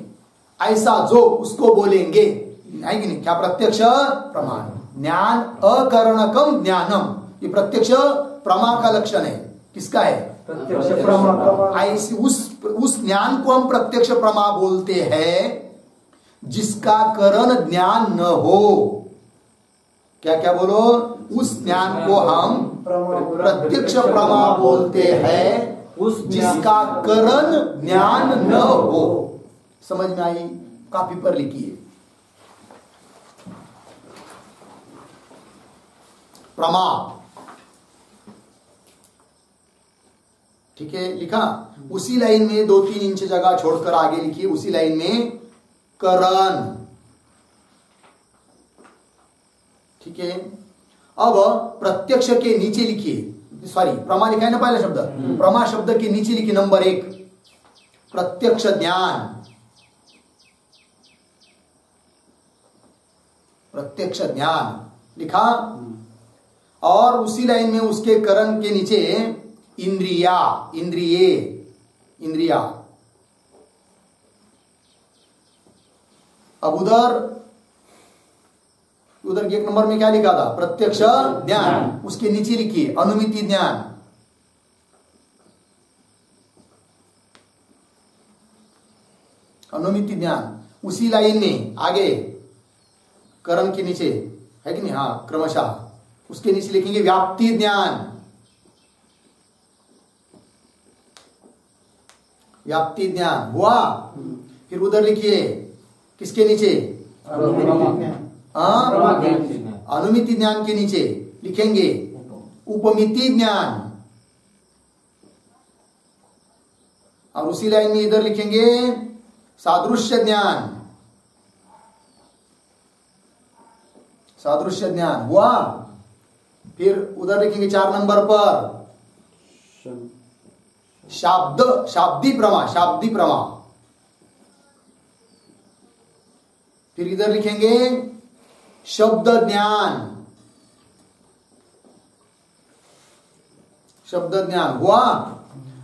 ऐसा जो उसको बोलेंगे, है कि नहीं? क्या? प्रत्यक्ष प्रमाण। ज्ञान अकरणकम ज्ञानम, ये प्रत्यक्ष प्रमा का लक्षण है। किसका है? प्रत्यक्ष प्रमा। ऐसे उस ज्ञान को हम प्रत्यक्ष प्रमा बोलते हैं जिसका करण ज्ञान न हो। क्या क्या बोलो? उस ज्ञान को हम प्रत्यक्ष प्रमा बोलते हैं जिसका करण ज्ञान न हो। समझ में आई? कॉपी पर लिखिए। प्रमा, ठीक है, लिखा। उसी लाइन में 2-3 इंच जगह छोड़कर आगे लिखिए, उसी लाइन में करण। ठीक है। अब प्रत्यक्ष के नीचे लिखिए, सॉरी प्रमा लिखा है ना पहला शब्द, प्रमा शब्द के नीचे लिखिए नंबर 1 प्रत्यक्ष ज्ञान। प्रत्यक्ष ज्ञान लिखा। और उसी लाइन में उसके करण के नीचे इंद्रिया, इंद्रिये, इंद्रिया। अब उधर उधर एक नंबर में क्या लिखा था? प्रत्यक्ष ज्ञान। उसके नीचे लिखिए अनुमिति ज्ञान। अनुमिति ज्ञान। उसी लाइन में आगे करण के नीचे है कि नहीं? हाँ, क्रमशः उसके नीचे लिखेंगे व्याप्ति ज्ञान। व्याप्ति ज्ञान हुआ। फिर उधर लिखिए किसके नीचे? अनुमिति ज्ञान के नीचे लिखेंगे उपमिति ज्ञान। और उसी लाइन में इधर लिखेंगे सादृश्य ज्ञान। सादृश्य ज्ञान हुआ। फिर उधर लिखेंगे 4 नंबर पर शाब्दी प्रमा। शाब्दी प्रमा। फिर इधर लिखेंगे शब्द ज्ञान। शब्द ज्ञान हुआ।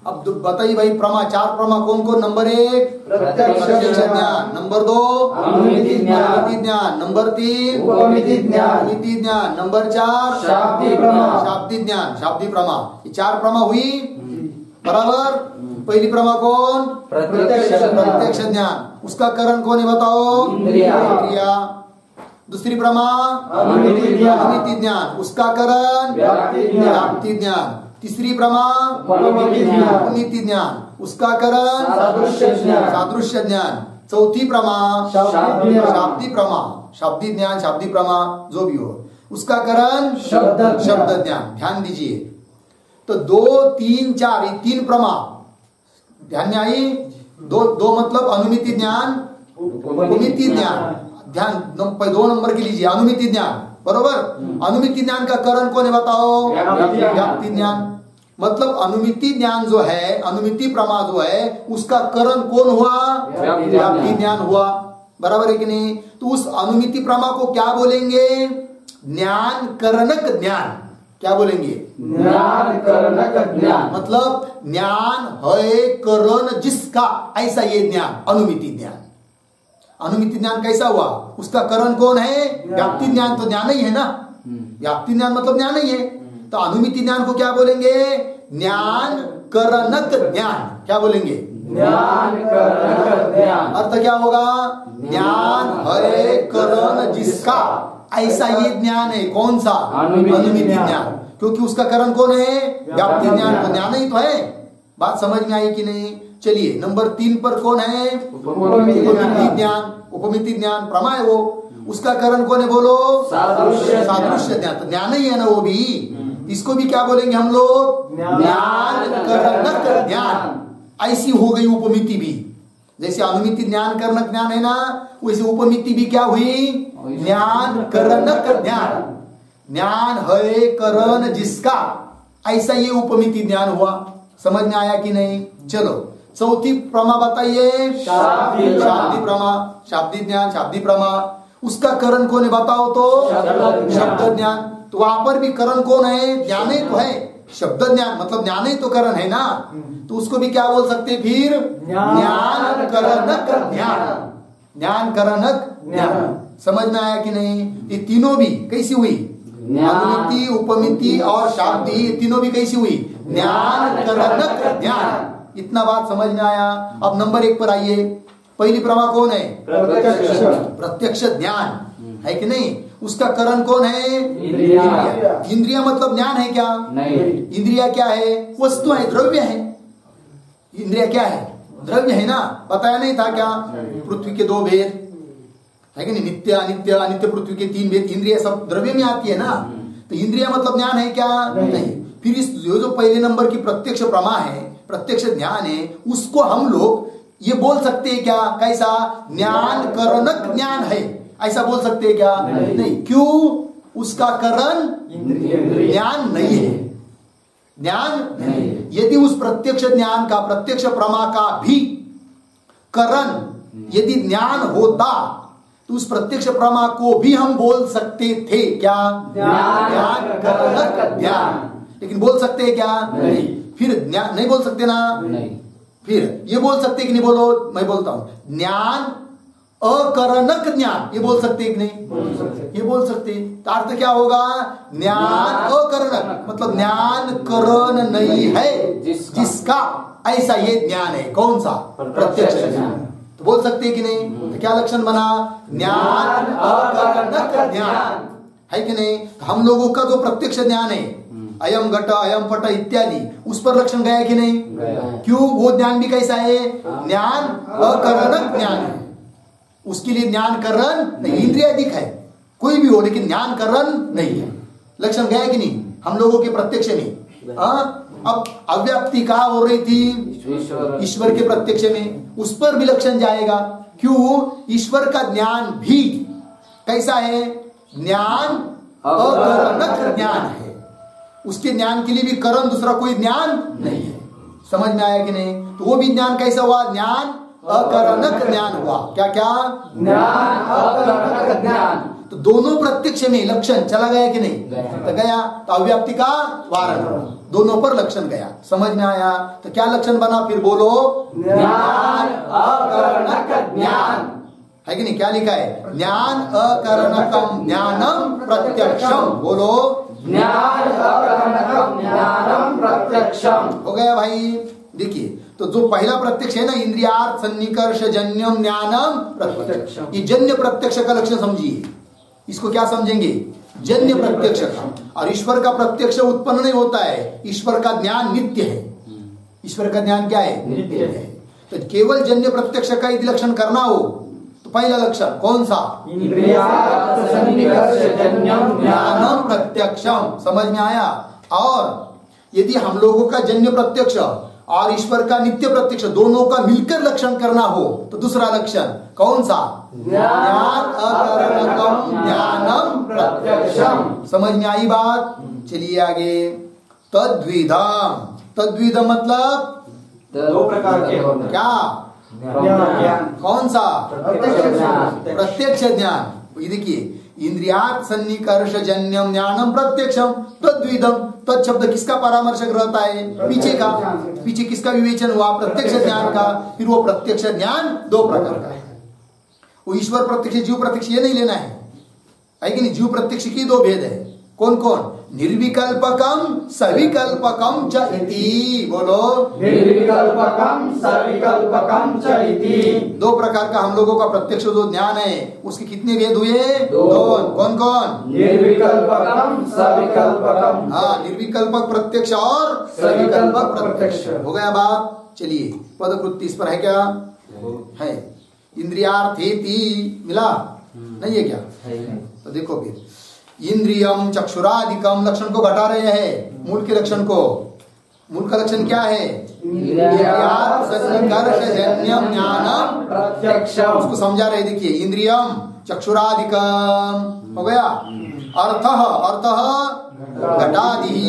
अब तो बताइए भाई, प्रमा 4 प्रमा कौन कौन? नंबर 1 प्रत्यक्ष ज्ञान, नंबर 2 अनुमिति ज्ञान, नंबर 3 उपमिति ज्ञान, नंबर 4 शाब्दी ज्ञान। शाब्दी प्रमा। ये 4 प्रमा हुई बराबर। पहली प्रमा कौन? प्रत्यक्ष ज्ञान। उसका करण कौन है बताओ? इंद्रिया। दूसरी प्रमा अनुमिति ज्ञान। उसका करण व्याप्ति ज्ञान। तीसरी प्रमा उपमिति ज्ञान। उसका करण सादृश्य ज्ञान। चौथी प्रमा शाब्दी प्रमा। शाब्दी ज्ञान, शाब्दी प्रमा जो भी हो, उसका करण शब्द ज्ञान। ध्यान दीजिए। तो 2, 3, 4 ये 3 प्रमा ध्यान में आई। दो मतलब अनुमिति ज्ञान, उपमिति ज्ञान। ध्यान 2 नंबर के लीजिए अनुमिति ज्ञान बरोबर। अनुमिति ज्ञान का करण कौन है बताओ? व्याप्ति ज्ञान। मतलब अनुमिति ज्ञान जो है, अनुमिति प्रमा जो है, उसका करण कौन हुआ? व्याप्ति ज्ञान हुआ। बराबर है कि नहीं? तो उस अनुमिति प्रमा को क्या बोलेंगे? ज्ञान करणक ज्ञान। क्या बोलेंगे? ज्ञान करणक ज्ञान। मतलब ज्ञान है करण जिसका, ऐसा ये ज्ञान अनुमिति ज्ञान। अनुमिति ज्ञान कैसा हुआ? उसका करण कौन है? व्याप्ति ज्ञान। तो ज्ञान ही है ना, व्याप्ति ज्ञान मतलब ज्ञान ही है। तो अनुमिति ज्ञान को क्या बोलेंगे? ज्ञान करणक ज्ञान। क्या बोलेंगे? ज्ञान करणक ज्ञान। अर्थ क्या होगा? ज्ञान है करण जिसका, ऐसा ये ज्ञान है। कौन सा? अनुमिति ज्ञान। क्योंकि उसका करण कौन है? व्याप्ति ज्ञान। तो ज्ञान ही तो है। बात समझ में आई कि नहीं? चलिए नंबर 3 पर कौन है? उपमिति ज्ञान। उपमिति ज्ञान प्रमा है वो। उसका करण कौन है बोलो? सादृश्य ज्ञान। तो ज्ञान ही है ना वो भी। इसको भी क्या बोलेंगे हम लोग? ज्ञान करणक ज्ञान। ऐसी हो गई उपमिति भी। जैसे अनुमिति ज्ञान करणक ज्ञान है ना, वैसे उपमिति भी क्या हुई? ज्ञान करणक ज्ञान। ज्ञान है करण जिसका, ऐसा ये उपमिति ज्ञान हुआ। समझ में आया कि नहीं? चलो चौथी प्रमा बताइए। शाब्दी प्रमा। शाब्दी ज्ञान, शाब्दी प्रमा। उसका करण कौन है बताओ तो? शब्द ज्ञान। तो वहां पर भी करण कौन है? ज्ञान ही तो है। शब्द ज्ञान मतलब ज्ञान ही तो करण है ना। तो उसको भी क्या बोल सकते फिर? ज्ञान करणक ज्ञान। ज्ञान करणक ज्ञान। समझ में आया कि नहीं? ये तीनों भी कैसी हुई? अनुमिति, उपमिति और शाब्दी, तीनों भी कैसी हुई? ज्ञान करणक ज्ञान। इतना बात समझ में आया। अब नंबर 1 पर आइए। पहली प्रमा कौन है? प्रत्यक्ष ज्ञान है कि नहीं? उसका करण कौन है? इंद्रिया मतलब ज्ञान है क्या? नहीं। इंद्रिया क्या है? वस्तु है, द्रव्य है। इंद्रिया क्या है? द्रव्य है ना। बताया नहीं था क्या? पृथ्वी के 2 भेद है कि नहीं? नित्य, अनित्य, अनित्य पृथ्वी के 3 भेद। इंद्रिया सब द्रव्य में आती है ना। तो इंद्रिया मतलब ज्ञान है क्या? नहीं। फिर इस जो पहले नंबर की प्रत्यक्ष प्रमा है, प्रत्यक्ष ज्ञान है, उसको हम लोग ये बोल सकते हैं क्या? कैसा? ज्ञान करणक ज्ञान है, ऐसा बोल सकते हैं क्या? नहीं। क्यों? उसका करण ज्ञान नहीं है। ज्ञान नहीं। यदि उस प्रत्यक्ष ज्ञान का, प्रत्यक्ष प्रमा का भी करण यदि ज्ञान होता तो उस प्रत्यक्ष प्रमा को भी हम बोल सकते थे क्या? ज्ञान करणक ज्ञान। लेकिन बोल सकते हैं क्या? नहीं। फिर ज्ञान नहीं बोल सकते ना। नहीं। फिर ये बोल सकते कि नहीं? बोलो, मैं बोलता हूं। ज्ञान अकरणक ज्ञान, ये बोल सकते कि नहीं? ये बोल सकते। तो अर्थ क्या होगा? ज्ञान अकरणक मतलब ज्ञान करण नहीं है जिसका, ऐसा ये ज्ञान है। कौन सा? प्रत्यक्ष ज्ञान। तो बोल सकते कि नहीं? तो क्या लक्षण बना? ज्ञान अकरणक ज्ञान है कि नहीं? तो हम लोगों का जो प्रत्यक्ष ज्ञान है, अयम घट अयम पट इत्यादि, उस पर लक्षण गया कि नहीं? क्यों? वो ज्ञान भी कैसा है? ज्ञान अकरणक ज्ञान है। उसके लिए ज्ञान करण नहीं, इंद्रियादिक है कोई भी हो, लेकिन ज्ञान करण नहीं है। लक्षण गया कि नहीं हम लोगों के प्रत्यक्ष में? अब अव्याप्ति कहाँ हो रही थी? ईश्वर के प्रत्यक्ष में, उस पर भी लक्षण जाएगा। क्यों? ईश्वर का ज्ञान भी कैसा है? ज्ञान अकरणक ज्ञान है। उसके ज्ञान के लिए भी करण दूसरा कोई ज्ञान नहीं है। समझ में आया कि नहीं? तो वो भी ज्ञान कैसा हुआ? ज्ञान अकरणक ज्ञान हुआ। क्या क्या? ज्ञान अकरणक ज्ञान। तो दोनों प्रत्यक्ष में लक्षण चला गया कि नहीं? तो गया। तो अव्याप्ति का वारण, दोनों पर लक्षण गया। समझ में आया? तो क्या लक्षण बना? फिर बोलो, ज्ञान अकरणक ज्ञान है कि नहीं? क्या लिखा है? ज्ञान अकरणकम ज्ञानम प्रत्यक्षम। बोलो, ज्ञान अकरणकम ज्ञानम प्रत्यक्षम। हो गया भाई। देखिए, तो जो पहला प्रत्यक्ष है ना, इंद्रियार्थ सन्निकर्ष जन्यम ज्ञानम प्रत्यक्ष, ये जन्य प्रत्यक्ष का लक्षण समझिए। इसको क्या समझेंगे? जन्य प्रत्यक्ष का। और ईश्वर का प्रत्यक्ष उत्पन्न नहीं होता है, ईश्वर का ज्ञान नित्य है। ईश्वर का ज्ञान क्या है? नित्य है। तो केवल जन्य प्रत्यक्ष का यदि लक्षण करना हो तो पहला लक्षण कौन सा? इंद्रियार्थ सन्निकर्ष जन्यम ज्ञानम प्रत्यक्षम। समझ में आया? और यदि हम लोगों का जन्य प्रत्यक्ष और ईश्वर का नित्य प्रत्यक्ष दोनों का मिलकर लक्षण करना हो तो दूसरा लक्षण कौन सा? ज्ञान अकरणकम ज्ञानम प्रत्यक्षम। समझ में आई बात? चलिए आगे। तद्विधम, तद्विधम मतलब दो प्रकार के होते हैं। क्या? ज्ञान। कौन सा? प्रत्यक्ष ज्ञान। ये देखिए, इंद्रियार्थ सन्निकर्ष जन्यम ज्ञानम प्रत्यक्षम तद्विधम। तत् शब्द किसका परामर्शक रहता है? पीछे का। पीछे किसका विवेचन हुआ? प्रत्यक्ष ज्ञान का। फिर वो प्रत्यक्ष ज्ञान दो प्रकार का है। वो ईश्वर प्रत्यक्ष जीव प्रत्यक्ष ये नहीं लेना है कि नहीं? जीव प्रत्यक्ष की दो भेद है। कौन कौन? निर्विकल्पकम सविकल्पकम च इति। बोलो, निर्विकल्पकम सविकल्पकम च इति। दो प्रकार का हम लोगों का प्रत्यक्ष जो ज्ञान है उसके कितने भेद हुए? दो। कौन कौन? निर्विकल्पकम सविकल्पकम। हाँ, निर्विकल्पक प्रत्यक्ष और सविकल्पक प्रत्यक्ष। हो गया बात? चलिए, पदकृति इस पर है क्या? है। इंद्रियार्थेति मिला? नहीं है क्या? तो देखो फिर, इंद्रियम चक्षुरादिकम लक्षण को घटा रहे हैं। मूल के लक्षण को, मूल का लक्षण क्या है? इंद्रियार्थ सन्निकर्ष जन्यम ज्ञानम प्रत्यक्षम। उसको समझा रहे। देखिए, इंद्रियम चक्षुरादिकम हो गया। अर्थ, अर्थ घटादि,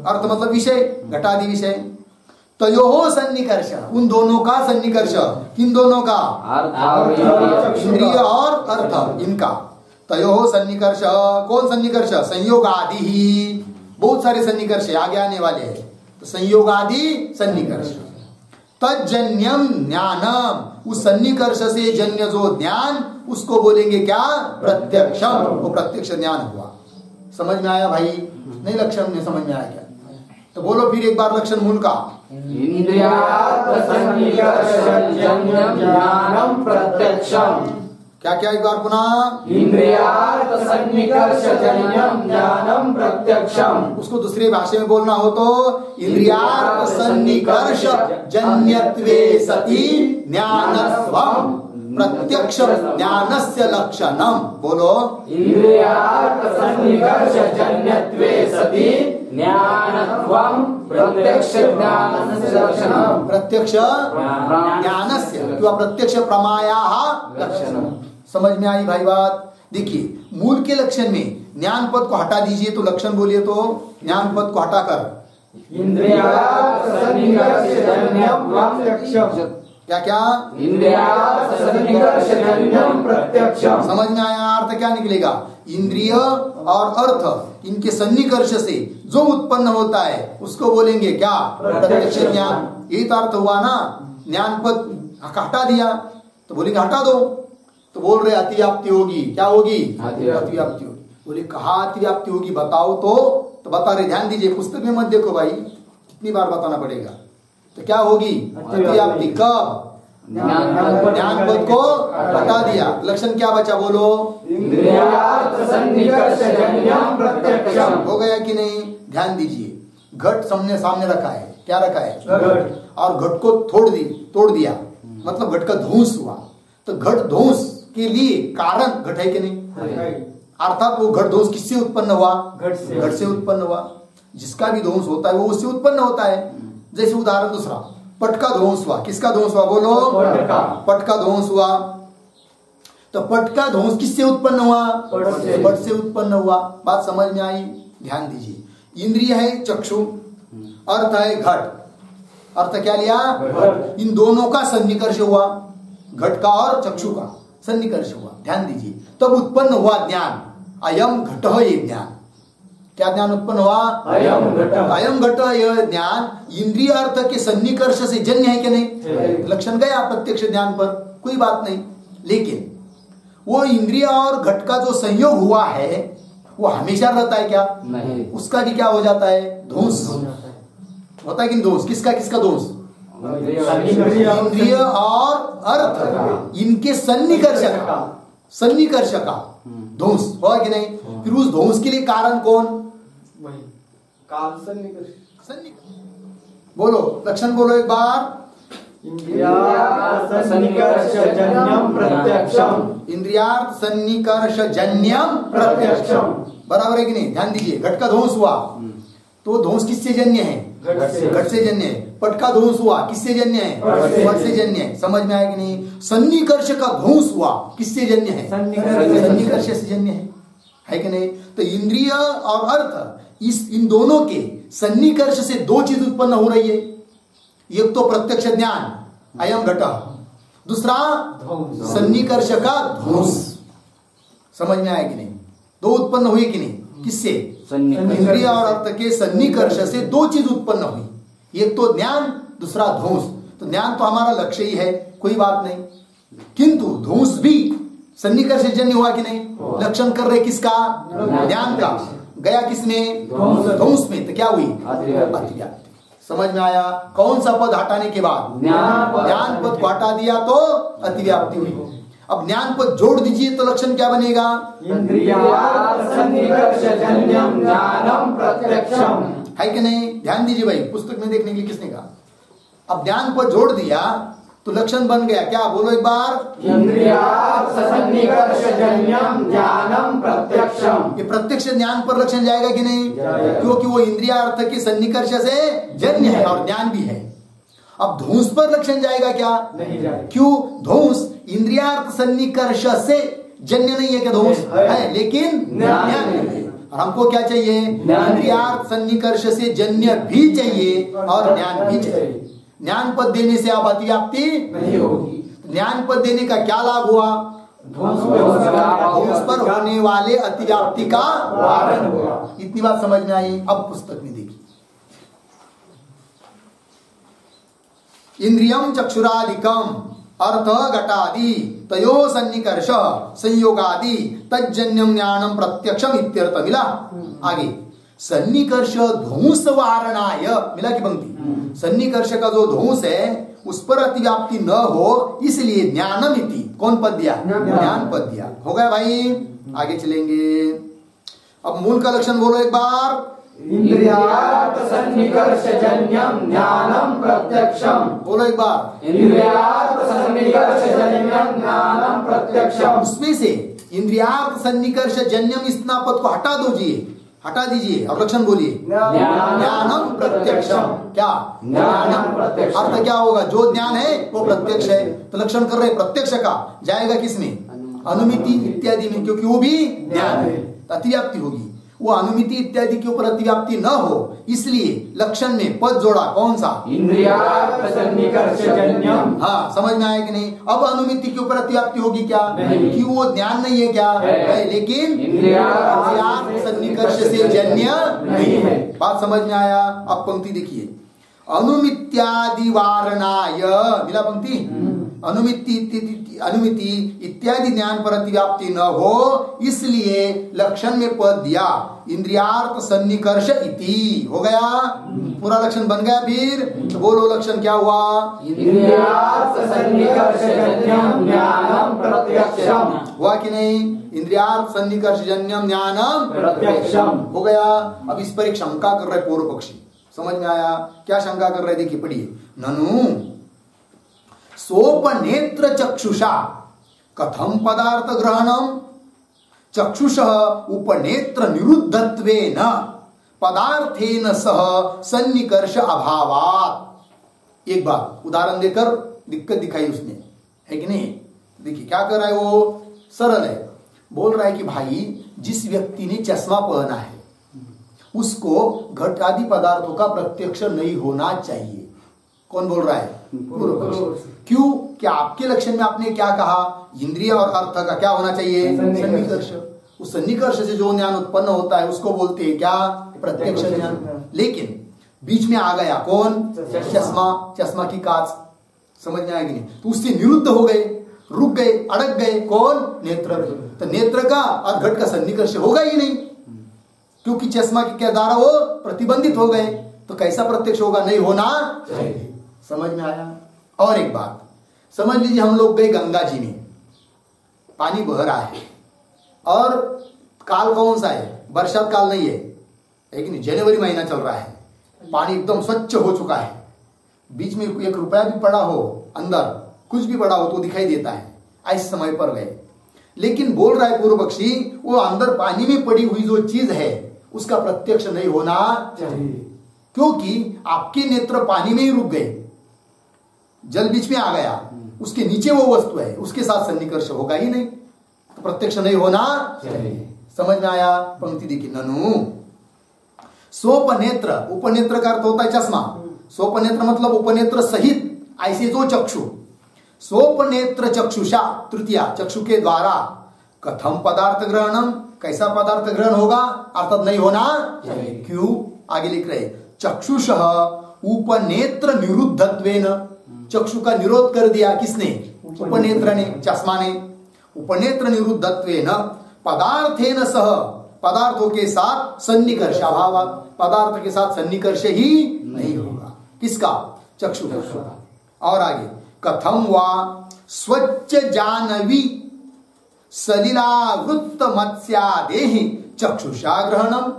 अर्थ मतलब विषय, घटादि विषय। तयोः सन्निकर्ष, उन दोनों का सन्निकर्ष। किन दोनों का? इंद्रिय और अर्थ, इनका। तयोः सन्निकर्ष। कौन सन्निकर्ष? संयोगादि ही। बहुत सारे सन्निकर्ष आगे आने वाले हैं। तो संयोगादि सन्निकर्ष। तज्जन्यम ज्ञानम, उस सन्निकर्ष से जन्य जो ज्ञान उसको बोलेंगे क्या? प्रत्यक्षम। वो प्रत्यक्ष ज्ञान हुआ। समझ में आया भाई? नहीं लक्षण में समझ में आया क्या? तो बोलो फिर एक बार लक्षण मूल का। इंद्रियार्थ सन्निकर्ष जन्यम ज्ञानम प्रत्यक्षम। क्या क्या? एक बार पुनः। इंद्रियार्थ सन्निकर्ष जन्यम ज्ञानम प्रत्यक्षम। उसको दूसरी भाषा में बोलना हो तो इंद्रियार्थ सन्निकर्ष जन्यत्वे सति ज्ञानत्वम प्रत्यक्ष ज्ञानस्य लक्षणम। बोलो, इंद्रियार्थ सन्निकर्ष जन्यत्वे सति ज्ञानत्वम प्रत्यक्ष ज्ञानस्य लक्षणम। प्रत्यक्ष ज्ञानस्य किंवा प्रत्यक्ष प्रमायाः लक्षणम। समझ में आई भाई बात? देखिए, मूल के लक्षण में ज्ञान पद को हटा दीजिए तो लक्षण बोलिए तो ज्ञान पद को हटाकर इंद्रियार्थ सन्निकर्ष जन्यम प्रत्यक्षम। क्या क्या? इंद्रियार्थ सन्निकर्ष जन्यम प्रत्यक्षम। समझ में आया? अर्थ क्या निकलेगा? इंद्रिय और अर्थ इनके सन्निकर्ष से जो उत्पन्न होता है उसको बोलेंगे क्या? प्रत्यक्ष ज्ञान। यही तो अर्थ हुआ ना। ज्ञान पद हटा दिया तो बोलेंगे हटा दो। तो बोल रहे अतिव्याप्ति होगी। क्या होगी? अतिव्याप्ति होगी। बोले कहाँ अतिव्याप्ति होगी बताओ तो बता रहे, ध्यान दीजिए, पुस्तक में मत देखो भाई, कितनी बार बताना पड़ेगा। तो क्या होगी अतिव्याप्ति? कब? ज्ञान पद को बता दिया। लक्षण क्या बचा बोलो? इंद्रियार्थ सन्निकर्षजन्यम प्रत्यक्षम। हो गया कि नहीं? ध्यान दीजिए, घट सामने रखा है। क्या रखा है? घट। और घट को तोड़ दिया, मतलब घट का ध्वंस हुआ। तो घट ध्वंस के लिए कारण घट है कि नहीं? अर्थात वो घट ध्वंस किससे उत्पन्न हुआ? घट से उत्पन्न हुआ। जिसका भी ध्वंस होता है वो उससे उत्पन्न होता है। जैसे उदाहरण दूसरा, पट का ध्वंस हुआ। किसका ध्वंस हुआ बोलो? पट का ध्वंस हुआ। तो पट का ध्वंस किससे उत्पन्न हुआ? पट से उत्पन्न हुआ। बात समझ में आई? ध्यान दीजिए, इंद्रिय है चक्षु, अर्थ है घट। अर्थ क्या लिया? इन दोनों का सन्निकर्ष हुआ, घट का और चक्षु का सन्निकर्ष हुआ। ध्यान दीजिए, तब उत्पन्न हुआ ज्ञान, अयम घट। ये ज्ञान, क्या ज्ञान उत्पन्न हुआ? अयम घट। यह ज्ञान इंद्रिय अर्थ के सन्निकर्ष से जन्य है कि नहीं? लक्षण गया प्रत्यक्ष ज्ञान पर, कोई बात नहीं। लेकिन वो इंद्रिय और घट का जो संयोग हुआ है वो हमेशा रहता है क्या? नहीं। उसका भी क्या हो जाता है? ध्वंस होता है कि ध्वंस? किसका ध्वंस? इंद्रिय और अर्थ, इनके सन्निकर्ष का ध्वंस हुआ कि नहीं? फिर उस ध्वंस के लिए कारण कौन? बोलो लक्षण बोलो एक बार। इंद्रियार्थ सन्निकर्षजन्यम प्रत्यक्षम। इंद्रियार्थ सन्निकर्षजन्यम प्रत्यक्षम, बराबर है कि नहीं? ध्यान दीजिए, घट का ध्वंस हुआ तो ध्वंस किससे जन्य है? घट से जन्य है। पट का ध्वंस हुआ किससे जन्य है? पट से जन्य है। समझ में आया कि नहीं? सन्निकर्ष का ध्वंस हुआ किससे जन्य है? सन्निकर्ष से जन्य है कि नहीं? तो इंद्रिय और अर्थ, इन दोनों के सन्निकर्ष से दो चीज उत्पन्न हो रही है। एक तो प्रत्यक्ष ज्ञान अयम घट, दूसरा सन्निकर्ष का ध्वंस। समझ में आया कि नहीं? दो उत्पन्न हुई कि नहीं? किससे? इंद्रिय और अर्थ के सन्निकर्ष से दो चीज उत्पन्न हुई, एक तो ज्ञान, दूसरा ध्वंस। तो ज्ञान तो हमारा लक्ष्य ही है, कोई बात नहीं, किंतु ध्वंस भी सन्निकर्ष जन्य हुआ कि नहीं? लक्षण कर रहे किसका? ज्ञान का। गया किसमें? ध्वंस में। तो क्या हुई? अतिव्याप्ति। समझ में आया? कौन सा पद हटाने के बाद? ज्ञान पद को हटा दिया तो अतिव्याप्ति हुई। अब ज्ञान पद जोड़ दीजिए तो लक्षण क्या बनेगा? इंद्रियार्थ सन्निकर्षजन्यम ज्ञानम प्रत्यक्षम, है कि नहीं? ध्यान दीजिए भाई, पुस्तक में देखने के लिए किसने कहा? अब ज्ञान पद जोड़ दिया तो लक्षण बन गया क्या? बोलो एक बार। इंद्रियार्थ सन्निकर्षजन्यम ज्ञानम प्रत्यक्षम। ये प्रत्यक्ष ज्ञान पर लक्षण जाएगा कि नहीं? क्योंकि वो इंद्रियार्थ के सन्निकर्ष से जन्य है और ज्ञान भी है। अब ध्वंस पर लक्षण जाएगा क्या? नहीं जाएगा। क्यों? ध्वंस इंद्रियार्थ सन्निकर्ष से जन्य नहीं है क्या? ध्वंस है लेकिन ज्ञान है। और हमको क्या चाहिए? इंद्रियार्थ सन्निकर्ष से जन्य भी चाहिए और ज्ञान भी चाहिए। ज्ञान पद देने से अब अतिव्याप्ति नहीं होगी। ज्ञान पद देने का क्या लाभ हुआ? ध्वंस पर होने वाले अतिव्याप्ति का वारण हुआ। इतनी बात समझ में आई? अब पुस्तक में देखिए, इंद्रियम चक्षुरादिकम अर्थ घटादि तयो सन्निकर्ष संयोगादि तज्जन्यम ज्ञानम प्रत्यक्षम इत्यर्थ मिला। आगे सन्निकर्ष ध्वंस वारणाय, मिला की पंक्ति? सन्निकर्ष का जो ध्वंस है उस पर अतिव्याप्ति न हो इसलिए ज्ञानम इति कौन पद दिया? ज्ञान पद दिया। हो गया भाई? आगे चलेंगे। अब मूल का लक्षण बोलो एक बार। इंद्रियार्थ सन्निकर्षजन्यम ज्ञानम प्रत्यक्षम। बोलो एक बार। इंद्रियार्थ सन्निकर्षजन्यम ज्ञानम प्रत्यक्षम। उसमें से इंद्रियार्थ सन्निकर्ष जन्यम इस पद को हटा दीजिए और लक्षण बोलिए। ज्ञानम प्रत्यक्षम। क्या? ज्ञानम प्रत्यक्ष। अर्थ क्या होगा? जो ज्ञान है वो प्रत्यक्ष है। तो लक्षण कर रहे प्रत्यक्ष का जाएगा किसमें? अनुमिति इत्यादि में, क्योंकि वो भी ज्ञान है। अतिव्याप्ति होगी। वो अनुमिति इत्यादि के ऊपर अतिव्याप्ति न हो इसलिए लक्षण में पद जोड़ा। कौन सा? इंद्रियार्थ सन्निकर्षजन्यम। हाँ, समझ में आया कि नहीं? अब अनुमिति के ऊपर अतिव्याप्ति होगी क्या? कि वो ज्ञान नहीं है क्या? है, लेकिन इंद्रियार्थ सन्निकर्ष से जन्य नहीं है। बात समझ में आया? अब पंक्ति देखिए, अनुमित्यादि वारणाय, मिला पंक्ति? अनुमिति इत्यादि ज्ञान पर अतिव्याप्ति न हो, इसलिए लक्षण में पद दिया इंद्रियार्थ सन्निकर्ष इति। हो गया, पूरा लक्षण बन गया। फिर तो बोलो लक्षण क्या हुआ? इंद्रियार्थ सन्निकर्षजन्यं ज्ञानं प्रत्यक्षम। हुआ कि नहीं? इंद्रियार्थ सन्निकर्षजन्यम ज्ञानम प्रत्यक्षम हो गया। अब इस पर एक शंका कर रहे पूर्व पक्षी। समझ में आया क्या शंका कर रहे? देखिए पढ़िए। ननु सोपनेत्र चक्षुषा कथम पदार्थ ग्रहणम चक्षुषः उपनेत्र निरुद्धत्वेन पदार्थेन सह सन्निकर्ष अभावात्। एक बार उदाहरण देकर दिक्कत दिखाई उसने, है कि नहीं? देखिए क्या कर रहा है वो, सरल है। बोल रहा है कि भाई जिस व्यक्ति ने चश्मा पहना है उसको घट आदि पदार्थों का प्रत्यक्ष नहीं होना चाहिए। कौन बोल रहा है? पूर्व पक्षी। क्यों? क्या आपके लक्षण में आपने क्या कहा? इंद्रिय और अर्थ का क्या होना चाहिए? सन्निकर्ष। उस सन्निकर्ष से जो ज्ञान उत्पन्न होता है उसको बोलते हैं क्या? प्रत्यक्ष ज्ञान। लेकिन बीच में आ गया कौन? चश्मा, चश्मा की कांच। समझ में आएगी नहीं? तो उससे निरुद्ध हो गए, रुक गए, अड़क गए। कौन? नेत्र। तो नेत्र का और घट का सन्निकर्ष होगा ही नहीं, क्योंकि चश्मा के क्या द्वारा वो प्रतिबंधित हो गए। तो कैसा प्रत्यक्ष होगा? नहीं होना चाहिए। समझ में आया? और एक बात समझ लीजिए, हम लोग गए गंगा जी में, पानी बह रहा है और काल कौन सा है? बरसात काल नहीं है, लेकिन जनवरी महीना चल रहा है। पानी एकदम स्वच्छ हो चुका है, बीच में 1 रुपया भी पड़ा हो, अंदर कुछ भी पड़ा हो तो दिखाई देता है। ऐसे समय पर गए, लेकिन बोल रहा है पूर्व पक्षी वो अंदर पानी में पड़ी हुई जो चीज है उसका प्रत्यक्ष नहीं होना चाहिए, क्योंकि आपके नेत्र पानी में ही रुक गए, जल बीच में आ गया, उसके नीचे वो वस्तु है, उसके साथ सन्निकर्ष होगा ही नहीं, तो प्रत्यक्ष नहीं होना चाहिए। समझ में आया? पंक्ति देखिए। ननु सोपनेत्र, उपनेत्र का अर्थ होता है चश्मा। सोपनेत्र मतलब उपनेत्र सहित ऐसे जो चक्षु, सोपनेत्र चक्षुषा तृतीया, चक्षु के द्वारा कथम पदार्थ ग्रहणम, कैसा पदार्थ ग्रहण होगा? अर्थात नहीं होना चाहिए। क्यों? आगे लिख रहे चक्षुषः उपनेत्र निरुद्धत्वेन, चक्षु का निरोध कर दिया किसने? उपनेत्र ने, चश्मा ने। उपनेत्र निरुद्धत्वेन पदार्थेन सह, पदार्थों के साथ सन्निकर्ष अभाव, पदार्थ के साथ सन्निकर्ष ही नहीं होगा। किसका? चक्षु का। और आगे कथम वा स्वच्छ जानवी सलिलावृत्त मत्स्यादेहि चक्षुषा ग्रहणम,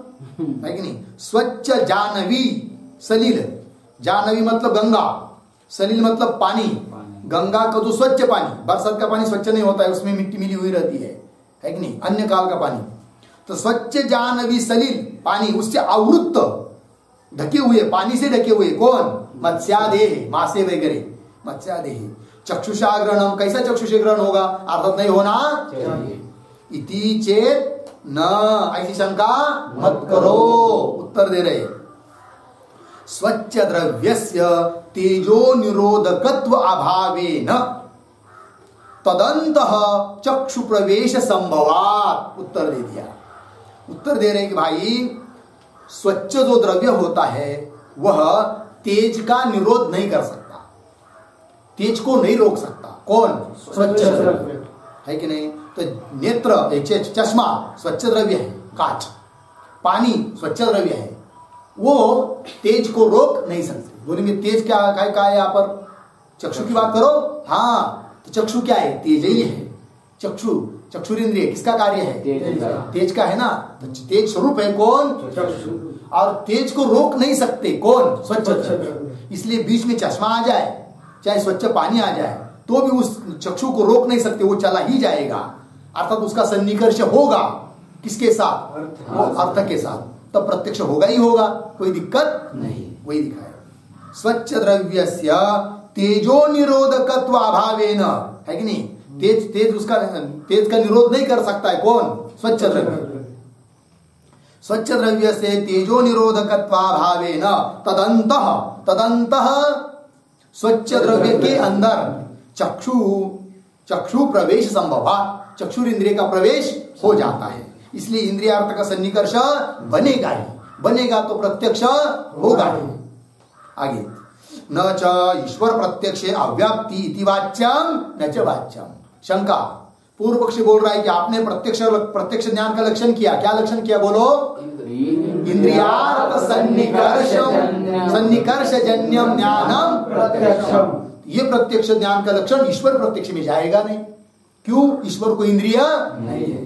है कि नहीं? स्वच्छ जानवी, सलिल, जानवी मतलब गंगा, सलिल मतलब पानी। गंगा का जो स्वच्छ पानी, बरसात का पानी स्वच्छ नहीं होता है, उसमें मिट्टी मिली हुई रहती है कि नहीं? अन्य काल का पानी। तो स्वच्छ जानवी सलिल पानी, उससे आवृत्त ढके हुए, पानी से ढके हुए कौन? मत्स्यादेह, मासे वगैरह, मत्स्यादेह चक्षुषा ग्रहणम, कैसा चक्षुषे ग्रहण होगा? अर्थात नहीं होना चाहिए। इति चेत न, ऐसी शंका मत करो। उत्तर दे रहे स्वच्छ द्रव्यस्य तेजो निरोधकत्व अभावेन तदंतः चक्षु प्रवेश संभवात्। उत्तर दे दिया। उत्तर दे रहे कि भाई स्वच्छ जो द्रव्य होता है वह तेज का निरोध नहीं कर सकता, तेज को नहीं रोक सकता। कौन? स्वच्छ द्रव्य, है कि नहीं? तो नेत्र, चश्मा स्वच्छ द्रव्य है, कांच, पानी स्वच्छ द्रव्य है, वो तेज को रोक नहीं सकते। बोलेंगे तेज क्या है यहाँ पर? चक्षु की बात करो। हाँ, तो चक्षु क्या है? तेज ही है। चक्षु, चक्षुरेंद्रिय किसका कार्य है? तेज का है ना। तो तेज स्वरूप है कौन? चक्षु। और तेज को रोक नहीं सकते कौन? स्वच्छ द्रव्य। इसलिए बीच में चश्मा आ जाए, चाहे स्वच्छ पानी आ जाए, तो भी उस चक्षु को रोक नहीं सकते, वो चला ही जाएगा। अर्थात उसका सन्निकर्ष होगा किसके साथ? अर्थ के साथ। तब प्रत्यक्ष होगा ही होगा, कोई दिक्कत नहीं। वही दिखाया स्वच्छ द्रव्यस्य तेजो निरोधकत्व अभावेन, है कि नहीं? तेज उसका तेज का निरोध नहीं कर सकता है कौन? स्वच्छ द्रव्य। स्वच्छ द्रव्य से तेजो निरोधकत्वाभावेन तदंतः, तदंतः स्वच्छ द्रव्य के अंदर चक्षु प्रवेश संभव, चक्षुरेंद्रिय का प्रवेश हो जाता है। इसलिए इंद्रियार्थ का सन्निकर्ष बनेगा ही, बनेगा तो प्रत्यक्ष होगा ही। आगे न च ईश्वर प्रत्यक्षे अव्याप्ति इति वाच्यम न च वाच्यम। शंका, पूर्व पक्षी बोल रहा है कि आपने प्रत्यक्ष ज्ञान का लक्षण किया, क्या लक्षण किया बोलो? इंद्रियार्थ सन्निकर्ष जन्यम ज्ञानम प्रत्यक्षम। ये प्रत्यक्ष ज्ञान का लक्षण ईश्वर प्रत्यक्ष में जाएगा नहीं। क्यों? ईश्वर को इंद्रिय नहीं है।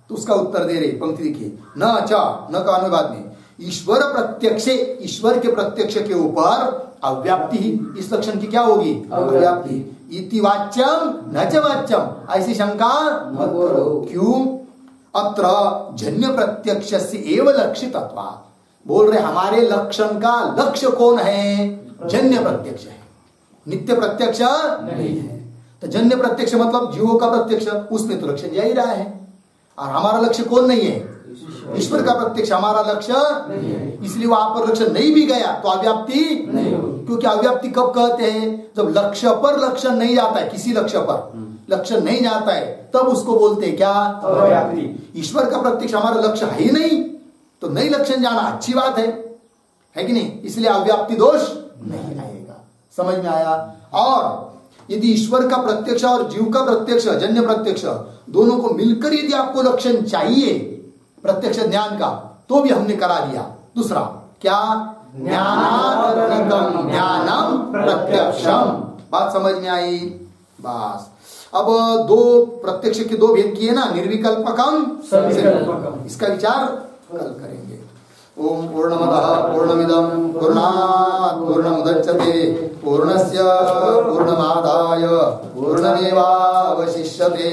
तो उसका उत्तर दे रहे, पंक्ति देखिए, न च, न का अनुवाद में ईश्वर प्रत्यक्ष, ईश्वर के प्रत्यक्ष के ऊपर अव्याप्ति ही, इस लक्षण की क्या होगी? अव्याप्ति। इति वाच्यम न च वाच्यम, ऐसी शंका मत करो। क्यों? अत्र जन्य प्रत्यक्ष से एवं लक्षितत्वात्, बोल रहे हमारे लक्षण का लक्ष्य कौन है? जन्य प्रत्यक्ष है, नित्य प्रत्यक्ष नहीं है। तो जन्य प्रत्यक्ष मतलब जीवों का प्रत्यक्ष, उसमें तो लक्षण जा ही रहा है। और हमारा लक्ष्य कौन नहीं है? ईश्वर का प्रत्यक्ष हमारा लक्ष्य नहीं है। इसलिए वहां पर लक्ष्य नहीं भी गया तो अव्याप्ति नहीं होगी। क्योंकि अव्याप्ति कब कहते हैं? जब लक्ष्य पर लक्षण नहीं जाता है, किसी लक्ष्य पर लक्षण नहीं जाता है, तब उसको बोलते हैं क्या? अव्याप्ति। ईश्वर का प्रत्यक्ष हमारा लक्ष्य है ही नहीं, तो नहीं लक्षण जाना अच्छी बात है कि नहीं? इसलिए अव्याप्ति दोष नहीं आएगा। समझ में आया? और यदि ईश्वर का प्रत्यक्ष और जीव का प्रत्यक्ष, जन्य प्रत्यक्ष, दोनों को मिलकर यदि आपको लक्षण चाहिए प्रत्यक्ष ज्ञान का, तो भी हमने करा दिया। दूसरा क्या? ज्ञानात्मकम ज्ञानम प्रत्यक्षम। बात समझ में आई? बस अब दो प्रत्यक्ष के दो भेद किए ना, निर्विकल्पकम सविकल्पकम, इसका विचार कल करेंगे। ओम पूर्णमदः पूर्णमिदं पूर्णात् पूर्णमुदच्यते पूर्णस्य पूर्णमादाय पूर्णमेवावशिष्यते।